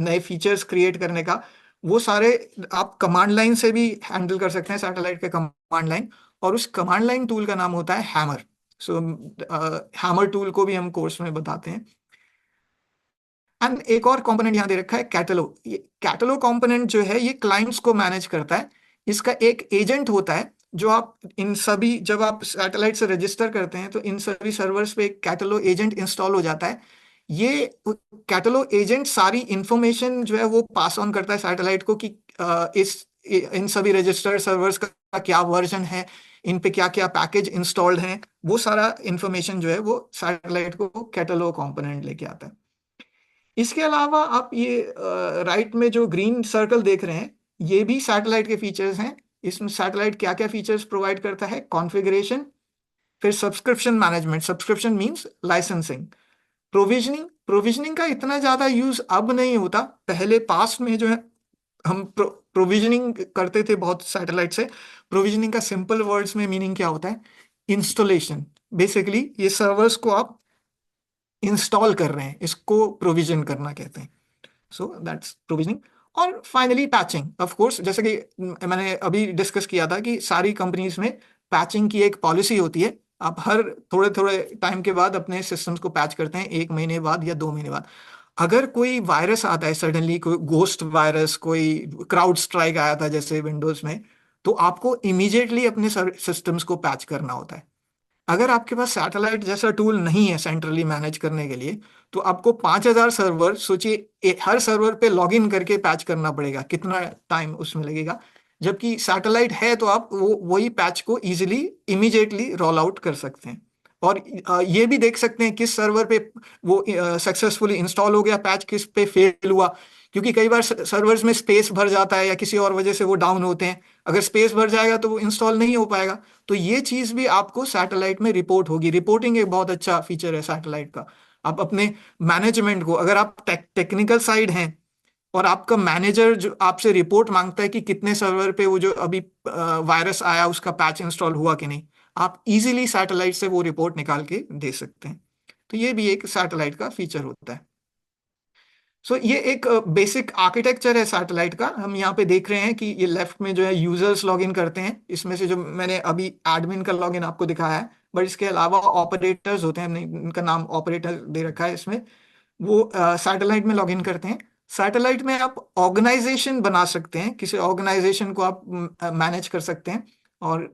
नए फीचर्स क्रिएट करने का, वो सारे आप कमांड लाइन से भी हैंडल कर सकते हैं, सैटेलाइट के कमांड लाइन। और उस कमांड लाइन टूल का नाम होता है हैमर। सो हैमर टूल को भी हम कोर्स में बताते हैं। एंड एक और कंपोनेंट यहाँ दे रखा है कैटलो। ये कैटलो कंपोनेंट जो है ये क्लाइंट्स को मैनेज करता है। इसका एक एजेंट होता है जो आप इन सभी, जब आप सैटेलाइट से रजिस्टर करते हैं तो इन सभी सर्वर्स पे एक कैटलो एजेंट इंस्टॉल हो जाता है। ये कैटलो एजेंट सारी इंफॉर्मेशन जो है वो पास ऑन करता है सैटेलाइट को कि इन सभी रजिस्टर्ड सर्वर्स का क्या वर्जन है, इन पे क्या क्या पैकेज इंस्टॉल्ड हैं, वो सारा इंफॉर्मेशन जो है वो सैटेलाइट को कैटलो कंपोनेंट लेके आता है। इसके अलावा आप ये राइट में जो ग्रीन सर्कल देख रहे हैं, ये भी सैटेलाइट के फीचर्स हैं। इसमें सैटेलाइट क्या क्या फीचर्स प्रोवाइड करता है? कॉन्फ़िगरेशन, फिर subscription management, subscription means licensing, provisioning. Provisioning का इतना ज्यादा यूज अब नहीं होता, पहले पास्ट में जो है हम प्रोविजनिंग करते थे बहुत सैटेलाइट से। प्रोविजनिंग का सिंपल वर्ड्स में मीनिंग क्या होता है? इंस्टॉलेशन। बेसिकली ये सर्वर्स को आप इंस्टॉल कर रहे हैं, इसको प्रोविजन करना कहते हैं। So that's provisioning. और फाइनली पैचिंग, ऑफ कोर्स, जैसे कि मैंने अभी डिस्कस किया था कि सारी कंपनीज में पैचिंग की एक पॉलिसी होती है। आप हर थोड़े थोड़े टाइम के बाद अपने सिस्टम्स को पैच करते हैं, 1 महीने बाद या 2 महीने बाद। अगर कोई वायरस आता है सडनली, कोई गोस्ट वायरस, कोई क्राउड स्ट्राइक आया था जैसे विंडोज में, तो आपको इमीडिएटली अपने सिस्टम्स को पैच करना होता है। अगर आपके पास सैटेलाइट जैसा टूल नहीं है सेंट्रली मैनेज करने के लिए, तो आपको 5,000 सर्वर, सोचिए हर सर्वर पे लॉगिन करके पैच करना पड़ेगा, कितना टाइम उसमें लगेगा। जबकि सैटेलाइट है तो आप वो वही पैच को इजीली इमीडिएटली रोल आउट कर सकते हैं। और ये भी देख सकते हैं किस सर्वर पे वो सक्सेसफुली इंस्टॉल हो गया पैच, किस पे फेल हुआ। क्योंकि कई बार सर्वर्स में स्पेस भर जाता है या किसी और वजह से वो डाउन होते हैं। अगर स्पेस भर जाएगा तो वो इंस्टॉल नहीं हो पाएगा। तो ये चीज भी आपको सैटेलाइट में रिपोर्ट होगी। रिपोर्टिंग एक बहुत अच्छा फीचर है सैटेलाइट का। आप अपने मैनेजमेंट को, अगर आप टेक्निकल साइड हैं और आपका मैनेजर जो आपसे रिपोर्ट मांगता है कि कितने सर्वर पे वो जो अभी वायरस आया उसका पैच इंस्टॉल हुआ कि नहीं, आप इजीली सैटेलाइट से वो रिपोर्ट निकाल के दे सकते हैं। तो ये भी एक सैटेलाइट का फीचर होता है। सो ये एक बेसिक आर्किटेक्चर है सैटेलाइट का। हम यहाँ पे देख रहे हैं कि ये लेफ्ट में जो है यूजर्स लॉगिन करते हैं, इसमें से जो मैंने अभी एडमिन का लॉगिन आपको दिखाया है। बट इसके अलावा ऑपरेटर्स होते हैं, हमने इनका नाम ऑपरेटर दे रखा है इसमें। वो सैटेलाइट में लॉगिन करते हैं। सैटेलाइट में आप ऑर्गेनाइजेशन बना सकते हैं, किसी ऑर्गेनाइजेशन को आप मैनेज कर सकते हैं। और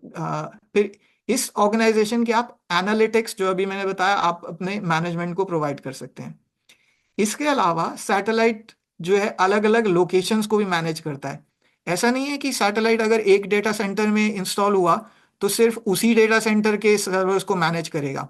फिर इस ऑर्गेनाइजेशन के आप एनालिटिक्स, जो अभी मैंने बताया, आप अपने मैनेजमेंट को प्रोवाइड कर सकते हैं। इसके अलावा सैटेलाइट जो है अलग अलग लोकेशंस को भी मैनेज करता है। ऐसा नहीं है कि सैटेलाइट अगर एक डेटा सेंटर में इंस्टॉल हुआ तो सिर्फ उसी डेटा सेंटर के सर्वर्स को मैनेज करेगा।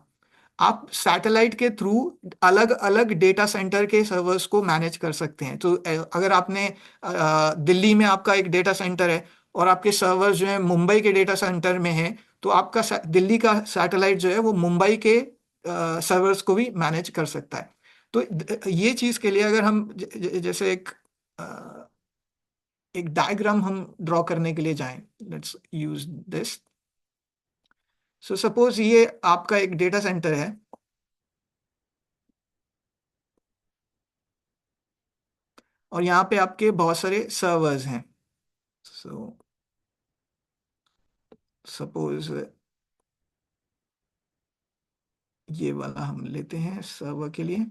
आप सैटेलाइट के थ्रू अलग अलग डेटा सेंटर के सर्वर्स को मैनेज कर सकते हैं। तो अगर आपने दिल्ली में आपका एक डेटा सेंटर है और आपके सर्वर्स जो है मुंबई के डेटा सेंटर में है, तो आपका दिल्ली का सैटेलाइट जो है वो मुंबई के सर्वर्स को भी मैनेज कर सकता है। तो ये चीज के लिए अगर हम जैसे एक डायग्राम हम ड्रॉ करने के लिए जाएं, let's use this. So suppose ये आपका एक डेटा सेंटर है और यहाँ पे आपके बहुत सारे सर्वर्स हैं। सो सपोज ये वाला हम लेते हैं सर्वर के लिए।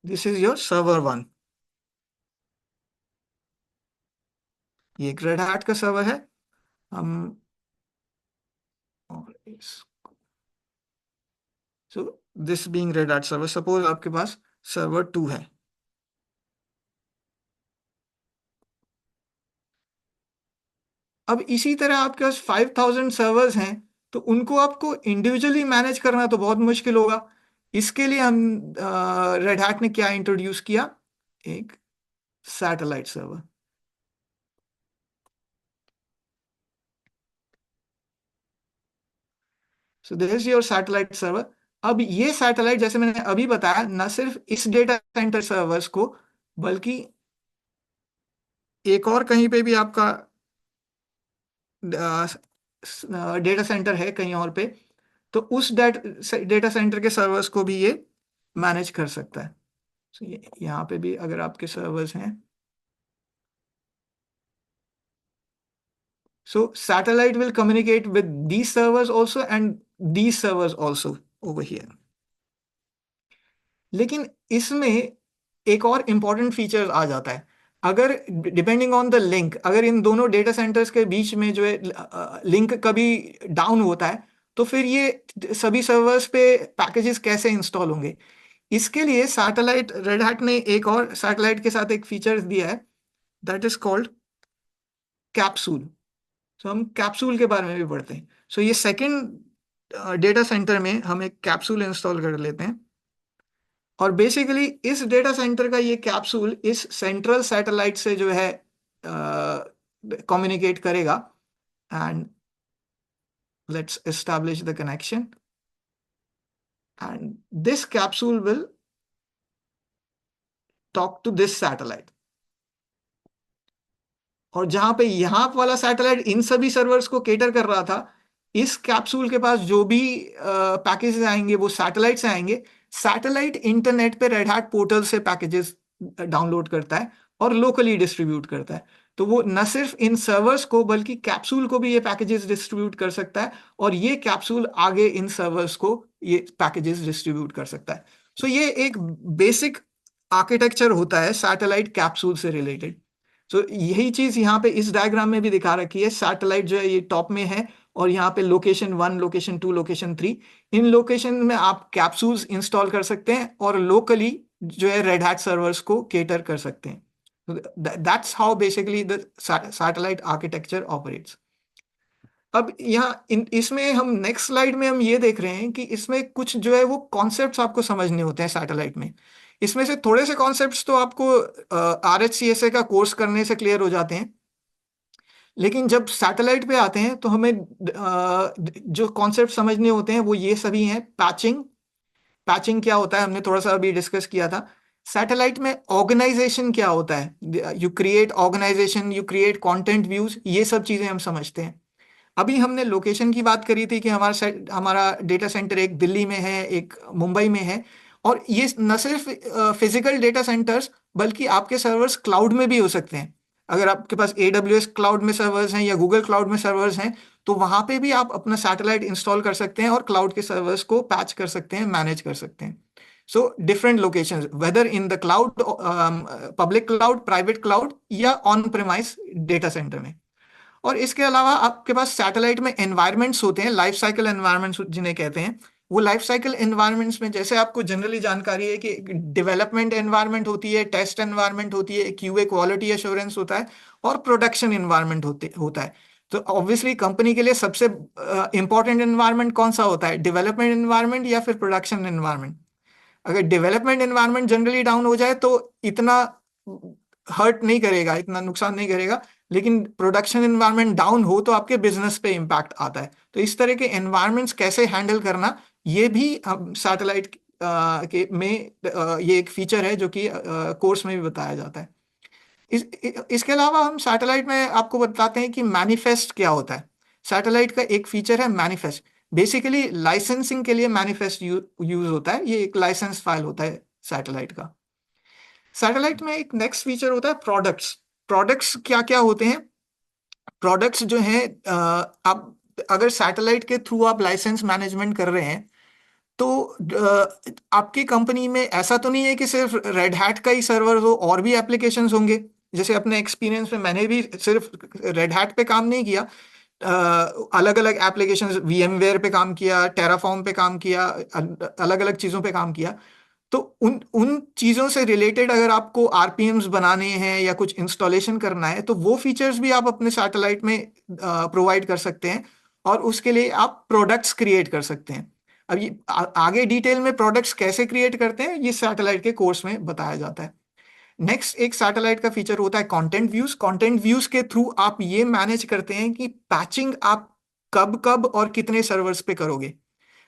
This is your server 1। ये एक रेड हैट का सर्वर है। हम और इस so this being red hat server, suppose आपके पास सर्वर 2 है। अब इसी तरह आपके पास 5000 सर्वर्स हैं, तो उनको आपको इंडिविजुअली मैनेज करना तो बहुत मुश्किल होगा। इसके लिए हम रेड हैट ने क्या इंट्रोड्यूस किया, एक satellite server. So this is your satellite server. अब ये सैटेलाइट, जैसे मैंने अभी बताया, न सिर्फ इस डेटा सेंटर सर्वर्स को, बल्कि एक और कहीं पे भी आपका डेटा सेंटर है कहीं और पे, तो उस डेटा सेंटर के सर्वर्स को भी ये मैनेज कर सकता है। So, यहाँ पे भी अगर आपके सर्वर्स हैं, so satellite will communicate with these servers also and these servers also over here. लेकिन इसमें एक और इम्पॉर्टेंट फीचर आ जाता है। अगर डिपेंडिंग ऑन द लिंक, अगर इन दोनों डेटा सेंटर्स के बीच में जो है लिंक कभी डाउन होता है, तो फिर ये सभी सर्वर्स पे पैकेजेस कैसे इंस्टॉल होंगे? इसके लिए सैटेलाइट, रेड हैट ने एक और सैटेलाइट के साथ एक फीचर दिया है, दैट इज कॉल्ड कैप्सूल। सो हम कैप्सूल के बारे में भी पढ़ते हैं। सो ये सेकंड डेटा सेंटर में हम एक कैप्सूल इंस्टॉल कर लेते हैं, और बेसिकली इस डेटा सेंटर का ये कैप्सूल इस सेंट्रल सैटेलाइट से जो है कम्युनिकेट करेगा। And let's establish the connection, and this capsule will talk to this satellite. और जहां पे यहां वाला सैटेलाइट इन सभी सर्वर्स को केटर कर रहा था, इस कैप्सूल के पास जो भी पैकेजेस आएंगे वो सैटेलाइट से आएंगे। सैटेलाइट इंटरनेट पे रेड हैट पोर्टल से पैकेजेस डाउनलोड करता है और लोकली डिस्ट्रीब्यूट करता है। तो वो न सिर्फ इन सर्वर्स को बल्कि कैप्सूल को भी ये पैकेजेस डिस्ट्रीब्यूट कर सकता है, और ये कैप्सूल आगे इन सर्वर्स को ये पैकेजेस डिस्ट्रीब्यूट कर सकता है। सो ये एक बेसिक आर्किटेक्चर होता है सैटेलाइट कैप्सूल से रिलेटेड। सो यही चीज यहाँ पे इस डायग्राम में भी दिखा रखी है। सैटेलाइट जो है ये टॉप में है, और यहाँ पे लोकेशन 1, लोकेशन 2, लोकेशन 3, इन लोकेशन में आप कैप्सूल्स इंस्टॉल कर सकते हैं और लोकली जो है रेड हैट सर्वर्स को केटर कर सकते हैं। That's how basically the satellite architecture operates. अब यहाँ इसमें हम नेक्स्ट स्लाइड में हम ये देख रहे हैं कि इसमें कुछ जो है वो कॉन्सेप्ट्स आपको समझने होते हैं सैटेलाइट में। इसमें से थोड़े से कॉन्सेप्ट्स तो आपको RHCSA का कोर्स करने से क्लियर हो जाते हैं, लेकिन जब सैटेलाइट पे आते हैं तो हमें जो कॉन्सेप्ट समझने होते हैं वो ये सभी हैं। पैचिंग, पैचिंग क्या होता है हमने थोड़ा सा अभी डिस्कस किया था। सैटेलाइट में ऑर्गेनाइजेशन क्या होता है, you create organisation, you create content views, ये सब चीजें हम समझते हैं। अभी हमने लोकेशन की बात करी थी कि हमारा डेटा सेंटर एक दिल्ली में है, एक मुंबई में है, और ये न सिर्फ फिजिकल डेटा सेंटर्स बल्कि आपके सर्वर्स क्लाउड में भी हो सकते हैं। अगर आपके पास AWS क्लाउड में सर्वर्स हैं या गूगल क्लाउड में सर्वर्स हैं, तो वहां पे भी आप अपना सैटेलाइट इंस्टॉल कर सकते हैं और क्लाउड के सर्वर्स को पैच कर सकते हैं, मैनेज कर सकते हैं। So different locations, whether in the cloud, public cloud, private cloud, या ऑन प्रेमाइस डेटा सेंटर में। और इसके अलावा आपके पास सैटेलाइट में एनवायरनमेंट्स होते हैं, लाइफ साइकिल एनवायरनमेंट्स जिन्हें कहते हैं। वो लाइफ साइकिल एनवायरनमेंट्स में जैसे आपको जनरली जानकारी है कि डेवलपमेंट एनवायरनमेंट होती है, टेस्ट एनवायरनमेंट होती है, QA क्वालिटी एश्योरेंस होता है, और प्रोडक्शन एनवायरनमेंट होता है। तो ऑब्वियसली कंपनी के लिए सबसे इंपॉर्टेंट एनवायरनमेंट कौन सा होता है, डेवलपमेंट एनवायरनमेंट या फिर प्रोडक्शन एनवायरनमेंट? अगर डेवलपमेंट एनवायरनमेंट जनरली डाउन हो जाए तो इतना हर्ट नहीं करेगा, इतना नुकसान नहीं करेगा, लेकिन प्रोडक्शन एनवायरनमेंट डाउन हो तो आपके बिजनेस पे इम्पैक्ट आता है। तो इस तरह के एनवायरनमेंट्स कैसे हैंडल करना, ये भी हम सैटेलाइट के में ये एक फीचर है जो कि कोर्स में भी बताया जाता है। इसके अलावा हम सैटेलाइट में आपको बताते हैं कि मैनिफेस्ट क्या होता है। सैटेलाइट का एक फीचर है मैनिफेस्ट। बेसिकली लाइसेंसिंग के लिए मैनिफेस्ट यूज होता है, ये एक लाइसेंस फाइल होता है सैटेलाइट का। सैटेलाइट में एक नेक्स्ट फीचर होता है प्रोडक्ट्स। प्रोडक्ट्स क्या क्या होते हैं? प्रोडक्ट्स जो हैं, आप अगर सैटेलाइट के थ्रू आप लाइसेंस मैनेजमेंट कर रहे हैं, तो आपकी कंपनी में ऐसा तो नहीं है कि सिर्फ रेड हैट का ही सर्वर हो, और भी एप्लीकेशंस होंगे। जैसे अपने एक्सपीरियंस में मैंने भी सिर्फ रेड हैट पे काम नहीं किया, अलग अलग एप्लीकेशंस, VMware पे काम किया, टेराफॉर्म पे काम किया, अलग अलग चीज़ों पे काम किया। तो उन उन चीजों से रिलेटेड अगर आपको आरपीएम्स बनाने हैं या कुछ इंस्टॉलेशन करना है तो वो फीचर्स भी आप अपने सैटेलाइट में प्रोवाइड कर सकते हैं, और उसके लिए आप प्रोडक्ट्स क्रिएट कर सकते हैं। अब ये आगे डिटेल में प्रोडक्ट्स कैसे क्रिएट करते हैं ये सैटेलाइट के कोर्स में बताया जाता है। नेक्स्ट एक सैटेलाइट का फीचर होता है कंटेंट व्यूज। कंटेंट व्यूज के थ्रू आप ये मैनेज करते हैं कि पैचिंग आप कब कब और कितने सर्वर्स पे करोगे।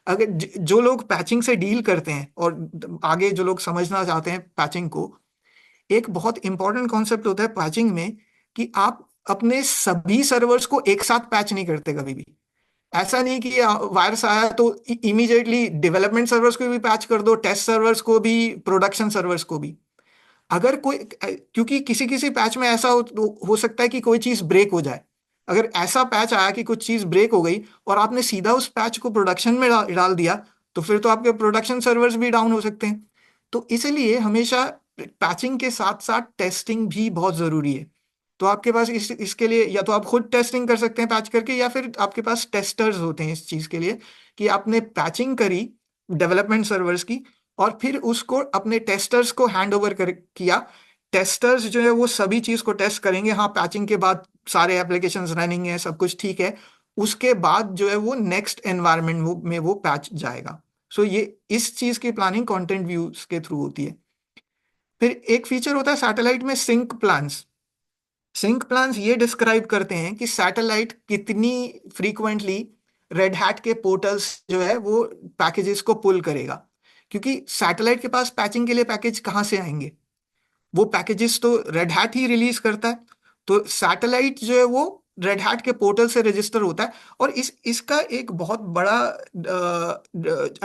अगर जो लोग पैचिंग से डील करते हैं और आगे जो लोग समझना चाहते हैं पैचिंग को, एक बहुत इंपॉर्टेंट कॉन्सेप्ट होता है पैचिंग में कि आप अपने सभी सर्वर्स को एक साथ पैच नहीं करते कभी भी। ऐसा नहीं कि वायरस आया तो इमीडिएटली डेवलपमेंट सर्वर्स को भी पैच कर दो, टेस्ट सर्वर्स को भी, प्रोडक्शन सर्वर्स को भी। अगर कोई, क्योंकि किसी किसी पैच में ऐसा हो सकता है कि कोई चीज ब्रेक हो जाए। अगर ऐसा पैच आया कि कुछ चीज ब्रेक हो गई और आपने सीधा उस पैच को प्रोडक्शन में डाल दिया, तो फिर तो आपके प्रोडक्शन सर्वर्स भी डाउन हो सकते हैं। तो इसलिए हमेशा पैचिंग के साथ साथ टेस्टिंग भी बहुत जरूरी है। तो आपके पास इसके लिए या तो आप खुद टेस्टिंग कर सकते हैं पैच करके, या फिर आपके पास टेस्टर्स होते हैं इस चीज के लिए कि आपने पैचिंग करी डेवलपमेंट सर्वर्स की और फिर उसको अपने टेस्टर्स को हैंड ओवर कर किया। टेस्टर्स जो है वो सभी चीज को टेस्ट करेंगे, हाँ पैचिंग के बाद सारे एप्लीकेशंस रनिंग है, सब कुछ ठीक है, उसके बाद जो है वो नेक्स्ट एनवायरनमेंट में वो पैच जाएगा। सो ये इस चीज की प्लानिंग कंटेंट व्यूज के थ्रू होती है। फिर एक फीचर होता है सैटेलाइट में सिंक प्लान्स। सिंक प्लान्स ये डिस्क्राइब करते हैं कि सैटेलाइट कितनी फ्रीक्वेंटली रेड हैट के पोर्टल्स जो है वो पैकेजेस को पुल करेगा। क्योंकि सैटेलाइट के पास पैचिंग के लिए पैकेज कहाँ से आएंगे? वो पैकेजेस तो रेड हैट ही रिलीज करता है। तो सैटेलाइट जो है वो रेड हैट के पोर्टल से रजिस्टर होता है। और इसका एक बहुत बड़ा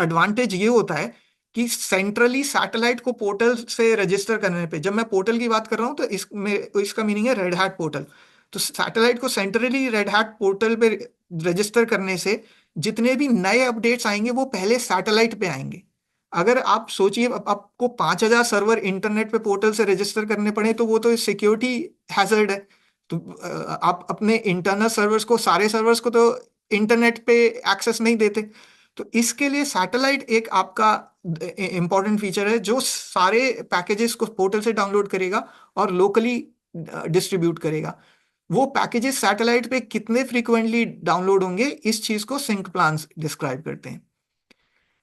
एडवांटेज ये होता है कि सेंट्रली सैटेलाइट को पोर्टल से रजिस्टर करने पे, जब मैं पोर्टल की बात कर रहा हूँ तो इसका मीनिंग है रेड हैट पोर्टल। तो सैटेलाइट को सेंट्रली रेड हैट पोर्टल पे रजिस्टर करने से जितने भी नए अपडेट्स आएंगे वो पहले सैटेलाइट पे आएंगे। अगर आप सोचिए आपको 5,000 सर्वर इंटरनेट पे पोर्टल से रजिस्टर करने पड़े तो वो तो सिक्योरिटी हैजर्ड है। तो आप अपने इंटरनल सर्वर्स को, सारे सर्वर्स को तो इंटरनेट पे एक्सेस नहीं देते। तो इसके लिए सैटेलाइट एक आपका इंपॉर्टेंट फीचर है जो सारे पैकेजेस को पोर्टल से डाउनलोड करेगा और लोकली डिस्ट्रीब्यूट करेगा। वो पैकेजेस सैटेलाइट पे कितने फ्रीक्वेंटली डाउनलोड होंगे इस चीज को सिंक प्लान्स डिस्क्राइब करते हैं।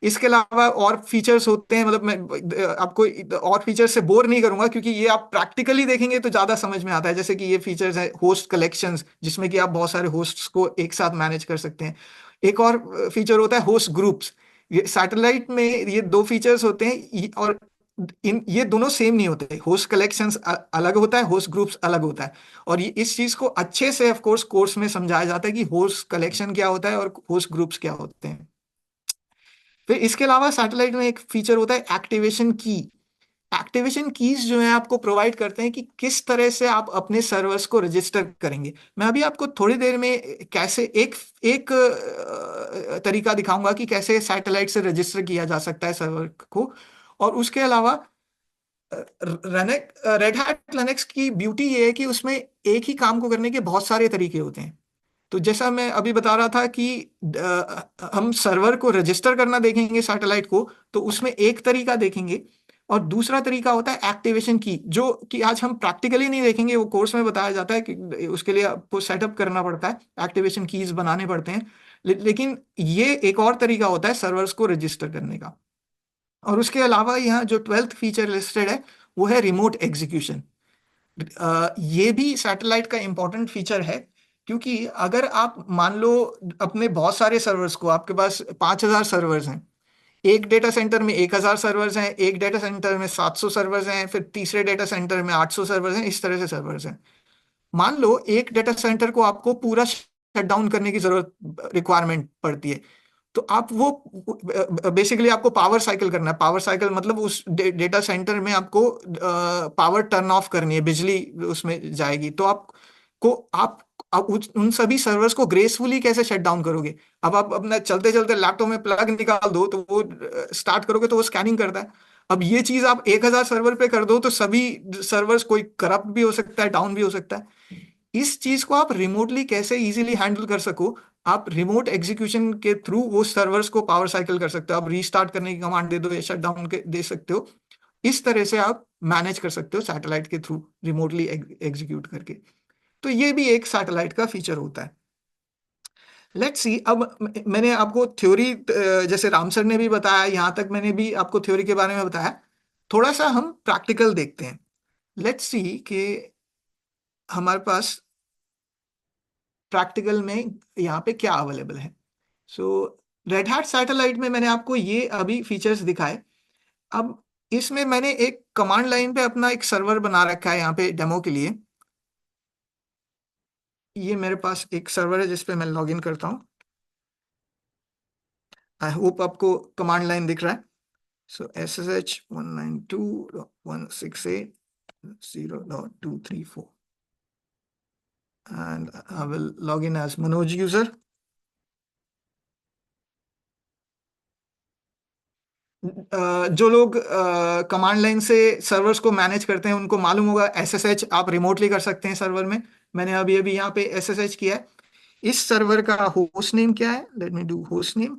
इसके अलावा और फीचर्स होते हैं, मतलब मैं आपको और फीचर्स से बोर नहीं करूंगा क्योंकि ये आप प्रैक्टिकली देखेंगे तो ज्यादा समझ में आता है। जैसे कि ये फीचर्स है होस्ट कलेक्शंस, जिसमें कि आप बहुत सारे होस्ट्स को एक साथ मैनेज कर सकते हैं। एक और फीचर होता है होस्ट ग्रुप्स। ये सैटेलाइट में ये दो फीचर्स होते हैं और ये दोनों सेम नहीं होते। होस्ट कलेक्शंस अलग होता है, होस्ट ग्रुप्स अलग होता है। और ये इस चीज को अच्छे से ऑफ कोर्स कोर्स में समझाया जाता है कि होस्ट कलेक्शन क्या होता है और होस्ट ग्रुप्स क्या होते हैं। फिर इसके अलावा सैटेलाइट में एक फीचर होता है एक्टिवेशन की। एक्टिवेशन कीज जो है आपको प्रोवाइड करते हैं कि किस तरह से आप अपने सर्वर्स को रजिस्टर करेंगे। मैं अभी आपको थोड़ी देर में कैसे एक एक तरीका दिखाऊंगा कि कैसे सैटेलाइट से रजिस्टर किया जा सकता है सर्वर को। और उसके अलावा रेड हैट लिनक्स की ब्यूटी ये है कि उसमें एक ही काम को करने के बहुत सारे तरीके होते हैं। तो जैसा मैं अभी बता रहा था कि हम सर्वर को रजिस्टर करना देखेंगे सैटेलाइट को, तो उसमें एक तरीका देखेंगे। और दूसरा तरीका होता है एक्टिवेशन की, जो कि आज हम प्रैक्टिकली नहीं देखेंगे, वो कोर्स में बताया जाता है कि उसके लिए आपको सेटअप करना पड़ता है, एक्टिवेशन कीज बनाने पड़ते हैं। लेकिन ये एक और तरीका होता है सर्वर्स को रजिस्टर करने का। और उसके अलावा यहाँ जो 12th फीचर लिस्टेड है वो है रिमोट एग्जीक्यूशन। ये भी सैटेलाइट का इंपॉर्टेंट फीचर है, क्योंकि अगर आप मान लो अपने बहुत सारे सर्वर्स को, आपके पास 5,000 सर्वर्स हैं, एक डेटा सेंटर में 1,000 सर्वर्स हैं, एक डेटा सेंटर में 700 सर्वर्स हैं, फिर तीसरे डेटा सेंटर में 800 सर्वर्स हैं, इस तरह से सर्वर्स हैं। मान लो एक डेटा सेंटर को आपको पूरा शट डाउन करने की जरूरत, रिक्वायरमेंट पड़ती है, तो आप वो बेसिकली आपको पावर साइकिल करना है। पावर साइकिल मतलब उस डेटा सेंटर में आपको पावर टर्न ऑफ करनी है, बिजली उसमें जाएगी। तो आप उन सभी सर्वर्स को ग्रेसफुली कैसे शट डाउन करोगे? अब आप अपना चलते चलते लैपटॉप में प्लग निकाल दो तो वो स्टार्ट करोगे तो वो स्कैनिंग करता है। अब ये चीज आप 1,000 सर्वर पे कर दो तो सभी सर्वर्स, कोई करप्ट भी हो सकता है, डाउन भी हो सकता है। इस चीज को आप रिमोटली कैसे इजीली हैंडल कर सको, आप रिमोट एग्जीक्यूशन के थ्रू वो सर्वर्स को पावर साइकिल कर सकते हो। आप रीस्टार्ट करने की कमांड दे दो या शट डाउन दे सकते हो। इस तरह से आप मैनेज कर सकते हो सैटेलाइट के थ्रू रिमोटली एग्जीक्यूट करके। तो ये भी एक सैटेलाइट का फीचर होता है। लेट्स सी, अब मैंने आपको थ्योरी, जैसे राम सर ने भी बताया, यहाँ तक मैंने भी आपको थ्योरी के बारे में बताया। थोड़ा सा हम प्रैक्टिकल देखते हैं। लेट्स सी कि हमारे पास प्रैक्टिकल में यहाँ पे क्या अवेलेबल है। सो रेड हैट सैटेलाइट में मैंने आपको ये अभी फीचर्स दिखाए। अब इसमें मैंने एक कमांड लाइन पे अपना एक सर्वर बना रखा है यहाँ पे डेमो के लिए। ये मेरे पास एक सर्वर है जिस पे मैं लॉग इन करता हूँ। आई होप आपको कमांड लाइन दिख रहा है। सो SSH 192.168.0.234 and I will log in as Manoj user. जो लोग कमांड लाइन से सर्वर्स को मैनेज करते हैं उनको मालूम होगा SSH आप रिमोटली कर सकते हैं सर्वर में। मैंने अभी अभी यहाँ पे SSH किया है। इस सर्वर का होस्ट नेम क्या है? Let me do host name.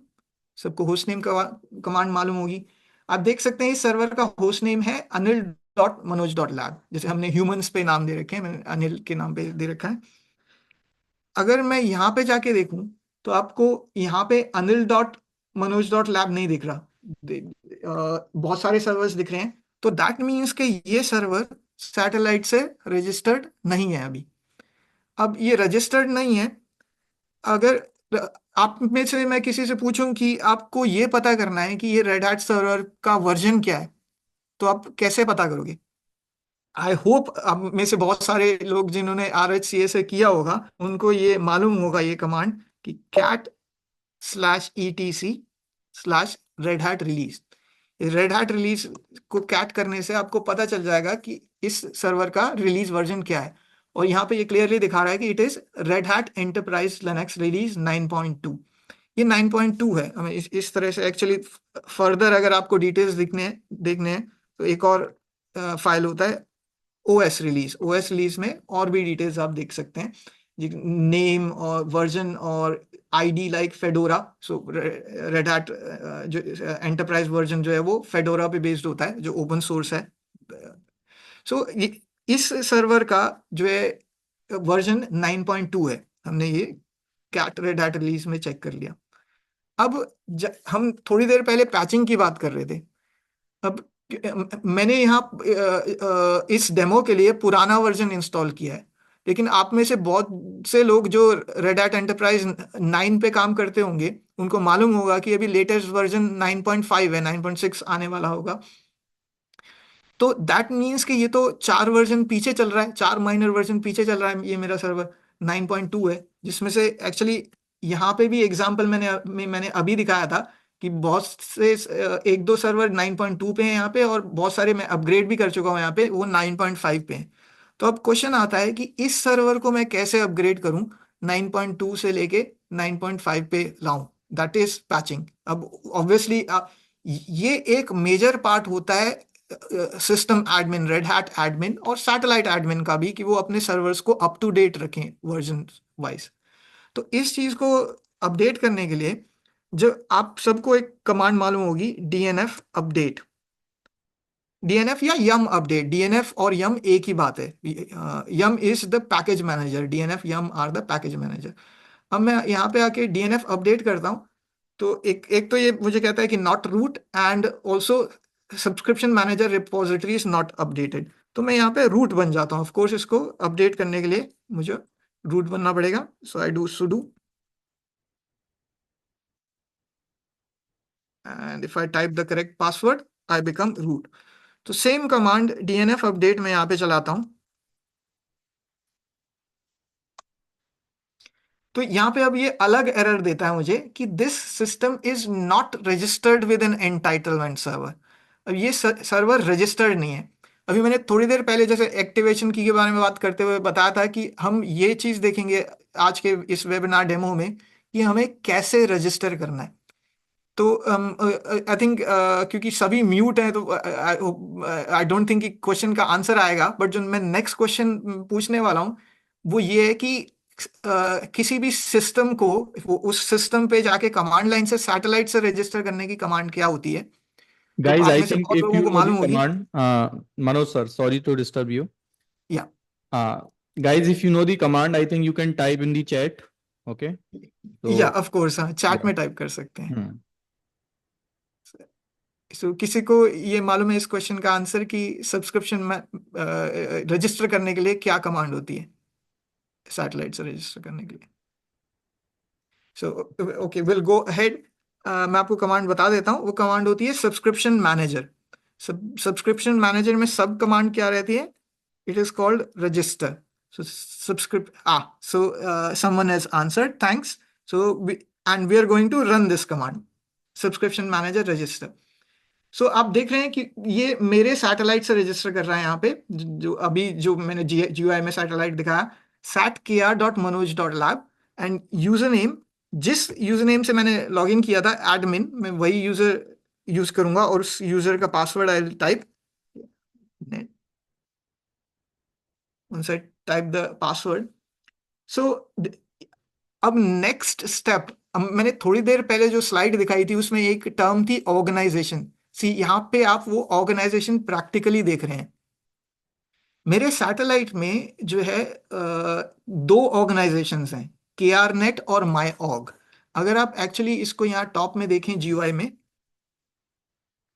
सबको होस्ट नेम का कमांड मालूम होगी। आप देख सकते हैं इस सर्वर का होस्ट नेम है anil.manoj.lab। जैसे हमने ह्यूमंस पे नाम दे रखे हैं, मैंने अनिल के नाम पे दे रखा है। अगर मैं यहाँ पे जाके देखूं तो आपको यहाँ पे anil.manoj.lab नहीं दिख रहा। बहुत सारे सर्वर्स दिख रहे हैं। तो दैट मीन्स कि ये सर्वर सैटेलाइट से रजिस्टर्ड नहीं है अभी। अब ये रजिस्टर्ड नहीं है। अगर आप में से मैं किसी से पूछूं कि आपको ये पता करना है कि ये रेड हैट सर्वर का वर्जन क्या है, तो आप कैसे पता करोगे? आई होप आप में से बहुत सारे लोग जिन्होंने RHCA किया होगा उनको ये मालूम होगा ये कमांड कि cat/etc/redhat release। Red hat release को कैट करने से आपको पता चल जाएगा कि इस सर्वर का रिलीज वर्जन क्या है। और यहाँ पे ये क्लियरली दिखा रहा है कि it is red hat enterprise Linux release 9.2। ये 9.2 है। हमें इस तरह से एक्चुअली फर्दर अगर आपको डिटेल्स देखने हैं तो एक और फाइल होता है OS रिलीज में और भी डिटेल्स आप देख सकते हैं, नेम और वर्जन और आईडी लाइक फेडोरा। सो रेड हैट जो एंटरप्राइज वर्जन जो है वो फेडोरा पे बेस्ड होता है जो ओपन सोर्स है। सो इस सर्वर का जो है वर्जन 9.2 है। हमने ये कैट रेड हैट रिलीज में चेक कर लिया। अब हम थोड़ी देर पहले पैचिंग की बात कर रहे थे। अब मैंने यहाँ इस डेमो के लिए पुराना वर्जन इंस्टॉल किया है, लेकिन आप में से बहुत से लोग जो रेड हैट एंटरप्राइज 9 पे काम करते होंगे उनको मालूम होगा कि अभी लेटेस्ट वर्जन 9.5 है, 9.6 आने वाला होगा। तो दैट मीन्स कि ये तो 4 वर्जन पीछे चल रहा है, 4 माइनर वर्जन पीछे चल रहा है ये मेरा सर्वर 9.2 है। जिसमें से एक्चुअली यहाँ पे भी एग्जाम्पल मैंने अभी दिखाया था कि बहुत से एक दो सर्वर 9.2 पे हैं यहाँ पे, और बहुत सारे मैं अपग्रेड भी कर चुका हूँ यहाँ पे, वो 9.5 पे हैं। तो अब क्वेश्चन आता है कि इस सर्वर को मैं कैसे अपग्रेड करूँ 9.2 से लेके 9.5 पे लाऊं। That is patching. अब ऑब्वियसली ये एक मेजर पार्ट होता है system admin, Red Hat admin और सैटेलाइट एडमिन का भी, कि वो अपने सर्वर्स को अप टू डेट रखें वर्जन वाइज। तो इस चीज को अपडेट करने के लिए जो आप सबको एक कमांड मालूम होगी DNF अपडेट, DNF या यम अपडेट। DNF और यम एक ही बात है। Yum is the package manager, DNF yum are the package manager. अब मैं यहाँ पे आके DNF अपडेट करता हूँ तो एक तो ये मुझे कहता है कि not root and also subscription manager repository is not updated. तो मैं यहाँ पे रूट बन जाता हूँ। ऑफकोर्स इसको अपडेट करने के लिए मुझे रूट बनना पड़ेगा। So I do sudo and if I type the correct password I become root। तो सेम कमांड DNF अपडेट में यहाँ पे चलाता हूँ। तो यहाँ पे अब ये अलग एरर देता है मुझे कि this system is not registered with an entitlement server. अब ये सर्वर रजिस्टर्ड नहीं है। अभी मैंने थोड़ी देर पहले जैसे एक्टिवेशन की के बारे में बात करते हुए बताया था कि हम ये चीज देखेंगे आज के इस वेबिनार डेमो में कि हमें कैसे रजिस्टर करना है। तो आई थिंक क्योंकि सभी म्यूट हैं तो आई डोंट थिंक कि क्वेश्चन का आंसर आएगा, बट जो मैं नेक्स्ट क्वेश्चन पूछने वाला हूँ वो ये है कि किसी भी सिस्टम को उस सिस्टम पे जाके कमांड लाइन से सैटेलाइट से रजिस्टर करने की कमांड क्या होती है, तो Guys, आप I में से think बहुत if लोगों you को know the मालूम होगी। command, Manoj sir, sorry to disturb you. या Uh, Guys, if you know the command, I think you can type in the chat. Okay. या So, ऑफ कोर्स, हाँ, chat yeah. में type कर सकते हैं। Hmm. सो किसी को ये मालूम है इस क्वेश्चन का आंसर कि सब्सक्रिप्शन में रजिस्टर करने के लिए क्या कमांड होती है, सैटेलाइट से रजिस्टर करने के लिए? So okay, will go ahead. मैं आपको कमांड बता देता हूँ। वो कमांड होती है सब्सक्रिप्शन मैनेजर। सब्सक्रिप्शन मैनेजर में सब कमांड क्या रहती है? It is called register. So someone has answered, thanks. And we are going to run this command, subscription manager register. सो आप देख रहे हैं कि ये मेरे सैटेलाइट से रजिस्टर कर रहा है यहाँ पे, जो अभी जो मैंने GUI में सैटेलाइट दिखाया, satkr.manoj.lab, एंड यूजर नेम, जिस यूजर नेम से मैंने लॉगिन किया था एडमिन, मैं वही यूजर यूज करूंगा और उस यूजर का password I will type type the password. So अब नेक्स्ट स्टेप, मैंने थोड़ी देर पहले जो स्लाइड दिखाई थी उसमें एक टर्म थी ऑर्गेनाइजेशन। सी यहाँ पे आप वो ऑर्गेनाइजेशन प्रैक्टिकली देख रहे हैं। मेरे सैटेलाइट में जो है दो ऑर्गेनाइजेशंस हैं, KRNet और MyOrg। अगर आप एक्चुअली इसको यहाँ टॉप में देखें GUI में,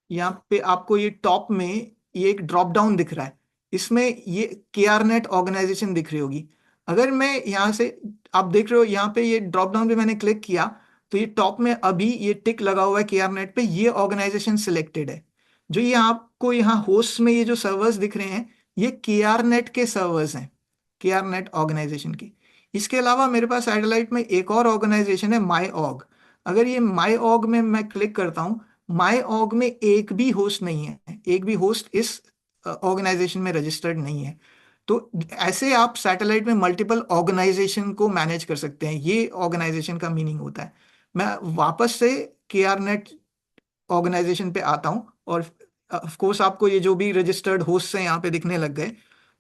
यहाँ पे आपको ये टॉप में ये एक ड्रॉप डाउन दिख रहा है, इसमें ये KRNet ऑर्गेनाइजेशन दिख रही होगी। अगर मैं यहाँ से, आप देख रहे हो यहाँ पे ये ड्रॉप डाउन पे मैंने क्लिक किया तो ये टॉप में अभी ये टिक लगा हुआ है KRNet पे, ये ऑर्गेनाइजेशन सिलेक्टेड है। जो ये आपको यहाँ होस्ट में ये जो सर्वर्स दिख रहे हैं, ये KRNet के सर्वर्स हैं, KRNet ऑर्गेनाइजेशन की। इसके अलावा मेरे पास सैटेलाइट में एक और ऑर्गेनाइजेशन है MyOrg। अगर ये MyOrg में मैं क्लिक करता हूँ, MyOrg में एक भी होस्ट नहीं है, एक भी होस्ट इस ऑर्गेनाइजेशन में रजिस्टर्ड नहीं है। तो ऐसे आप सैटेलाइट में मल्टीपल ऑर्गेनाइजेशन को मैनेज कर सकते हैं, ये ऑर्गेनाइजेशन का मीनिंग होता है। मैं वापस से KRNet ऑर्गेनाइजेशन पे आता हूँ और ऑफ कोर्स आपको ये जो भी रजिस्टर्ड होस्ट हैं यहाँ पे दिखने लग गए।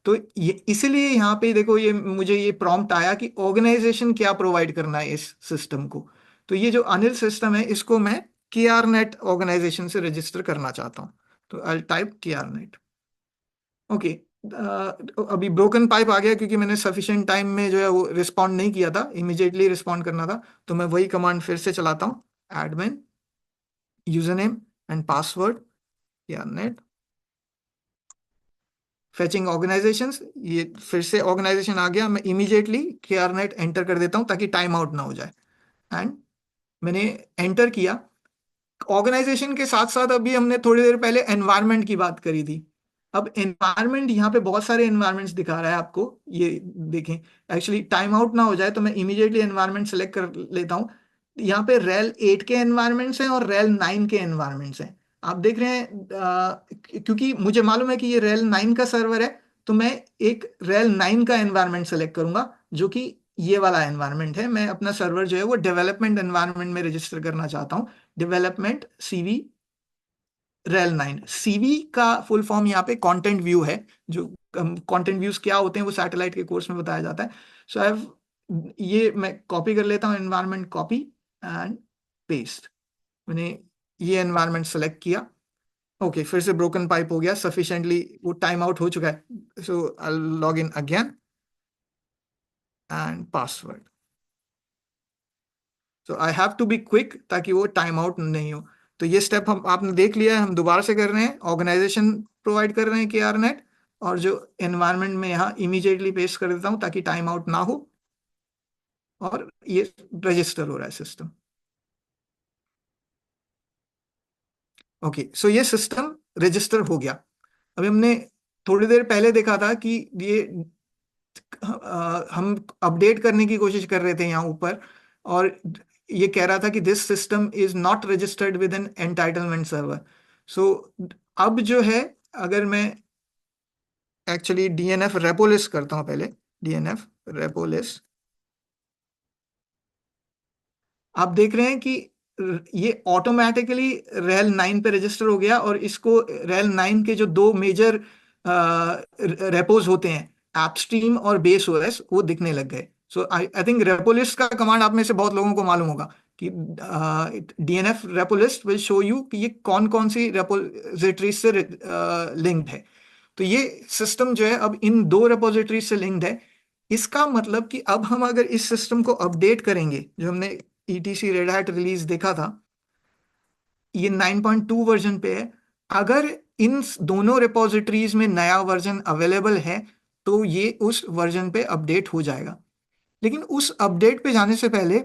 तो ये इसीलिए यहाँ पे देखो, ये मुझे ये प्रॉम्प्ट आया कि ऑर्गेनाइजेशन क्या प्रोवाइड करना है इस सिस्टम को। तो ये जो अनिल सिस्टम है, इसको मैं KRNet ऑर्गेनाइजेशन से रजिस्टर करना चाहता हूँ। तो आई टाइप KRNet। ओके, अभी ब्रोकन पाइप आ गया क्योंकि मैंने सफिशिएंट टाइम में जो है वो रिस्पॉन्ड नहीं किया था, इमीडिएटली रिस्पॉन्ड करना था। तो मैं वही कमांड फिर से चलाता हूँ, admin user name and password KRNet, fetching organisations. ये फिर से ऑर्गेनाइजेशन आ गया, मैं इमीडिएटली KRNet एंटर कर देता हूँ ताकि टाइम आउट ना हो जाए। एंड मैंने एंटर किया। ऑर्गेनाइजेशन के साथ साथ अभी हमने थोड़ी देर पहले एनवायरनमेंट की बात करी थी। अब एनवायरनमेंट यहाँ पे बहुत सारे एनवायरनमेंट्स दिखा रहा है आपको, ये देखें। एक्चुअली टाइम आउट ना हो जाए तो मैं इमीडिएटली एनवायरनमेंट सेलेक्ट कर लेता हूँ। यहाँ पे रेल 8 के एनवायरनमेंट्स हैं और रेल 9 के एनवायरनमेंट्स हैं। आप देख रहे हैं, क्योंकि मुझे मालूम है कि ये रेल 9 का सर्वर है, तो मैं एक रेल 9 का एनवायरनमेंट सेलेक्ट करूंगा, जो कि ये वाला एनवायरनमेंट है। मैं अपना सर्वर जो है वो डेवलपमेंट एनवायरनमेंट में रजिस्टर करना चाहता हूँ, डेवलपमेंट CV रेल 9। CV का फुल फॉर्म यहाँ पे कंटेंट व्यू है। जो कंटेंट व्यूज क्या होते हैं वो सैटेलाइट के कोर्स में बताया जाता है। सो आई हैव, ये मैं कॉपी कर लेता हूँ, एनवायरनमेंट कॉपी एंड पेस्ट। मैंने ये एनवायरनमेंट सेलेक्ट किया। ओके, फिर से ब्रोकन पाइप हो गया सफिशिएंटली, वो टाइम आउट हो चुका है। So I log in again and password. So I have to be quick ताकि वो टाइम आउट नहीं हो। तो ये स्टेप हम आपने देख लिया है, हम दोबारा से कर रहे हैं। ऑर्गेनाइजेशन प्रोवाइड कर रहे हैं KRNet, और जो एनवायरनमेंट में यहाँ इमीडिएटली पेस्ट कर देता हूँ ताकि टाइम आउट ना हो, और ये रजिस्टर हो रहा है सिस्टम। ओके, सो ये सिस्टम रजिस्टर हो गया। अभी हमने थोड़ी देर पहले देखा था कि ये हम अपडेट करने की कोशिश कर रहे थे यहाँ ऊपर, और ये कह रहा था कि this system is not registered with an entitlement server. So अब जो है, अगर मैं एक्चुअली DNF रेपोलिस करता हूँ पहले, DNF रेपोलिस, आप देख रहे हैं कि ये ऑटोमेटिकली रेल 9 पे रजिस्टर हो गया, और इसको रेल 9 के जो दो मेजर रेपोज होते हैं, एपस्ट्रीम और बेस OS, वो दिखने लग गए। सो आई थिंक रेपोलिस्ट का कमांड आप में से बहुत लोगों को मालूम होगा कि डीएनएफ रेपोलिस्ट विल शो यू कि ये कौन कौन सी रेपोजिटरीज से लिंक्ड है। तो ये सिस्टम जो है अब इन दो रेपोजिटरीज से लिंक्ड है। इसका मतलब कि अब हम अगर इस सिस्टम को अपडेट करेंगे, जो हमने ईटीसी रेड हैट रिलीज देखा था, ये 9.2 वर्जन पे है। अगर इन दोनों रिपोजिटरीज में नया वर्जन अवेलेबल है तो ये उस वर्जन पे अपडेट हो जाएगा। लेकिन उस अपडेट पे जाने से पहले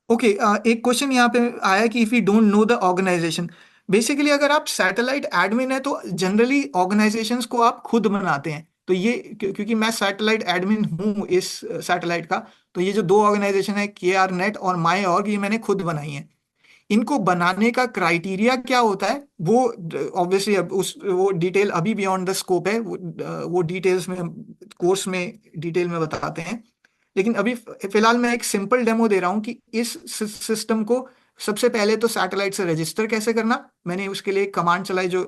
ओके, एक क्वेश्चन यहाँ पे आया कि if you don't know the organisation. Basically अगर आप सैटेलाइट एडमिन है तो जनरली ऑर्गेनाइजेशंस को आप खुद बनाते हैं। तो ये क्योंकि मैं सैटेलाइट एडमिन हूँ इस सैटेलाइट का, तो ये जो दो ऑर्गेनाइजेशन है KRNet और माई ऑर्ग, ये मैंने खुद बनाई है। इनको बनाने का क्राइटेरिया क्या होता है वो ऑब्वियसली अब उस वो डिटेल अभी बियॉन्ड द स्कोप है, वो डिटेल्स में कोर्स में डिटेल में बताते हैं। लेकिन अभी फिलहाल मैं एक सिंपल डेमो दे रहा हूं कि इस सिस्टम को सबसे पहले तो सैटेलाइट से रजिस्टर कैसे करना। मैंने उसके लिए एक कमांड चलाई जो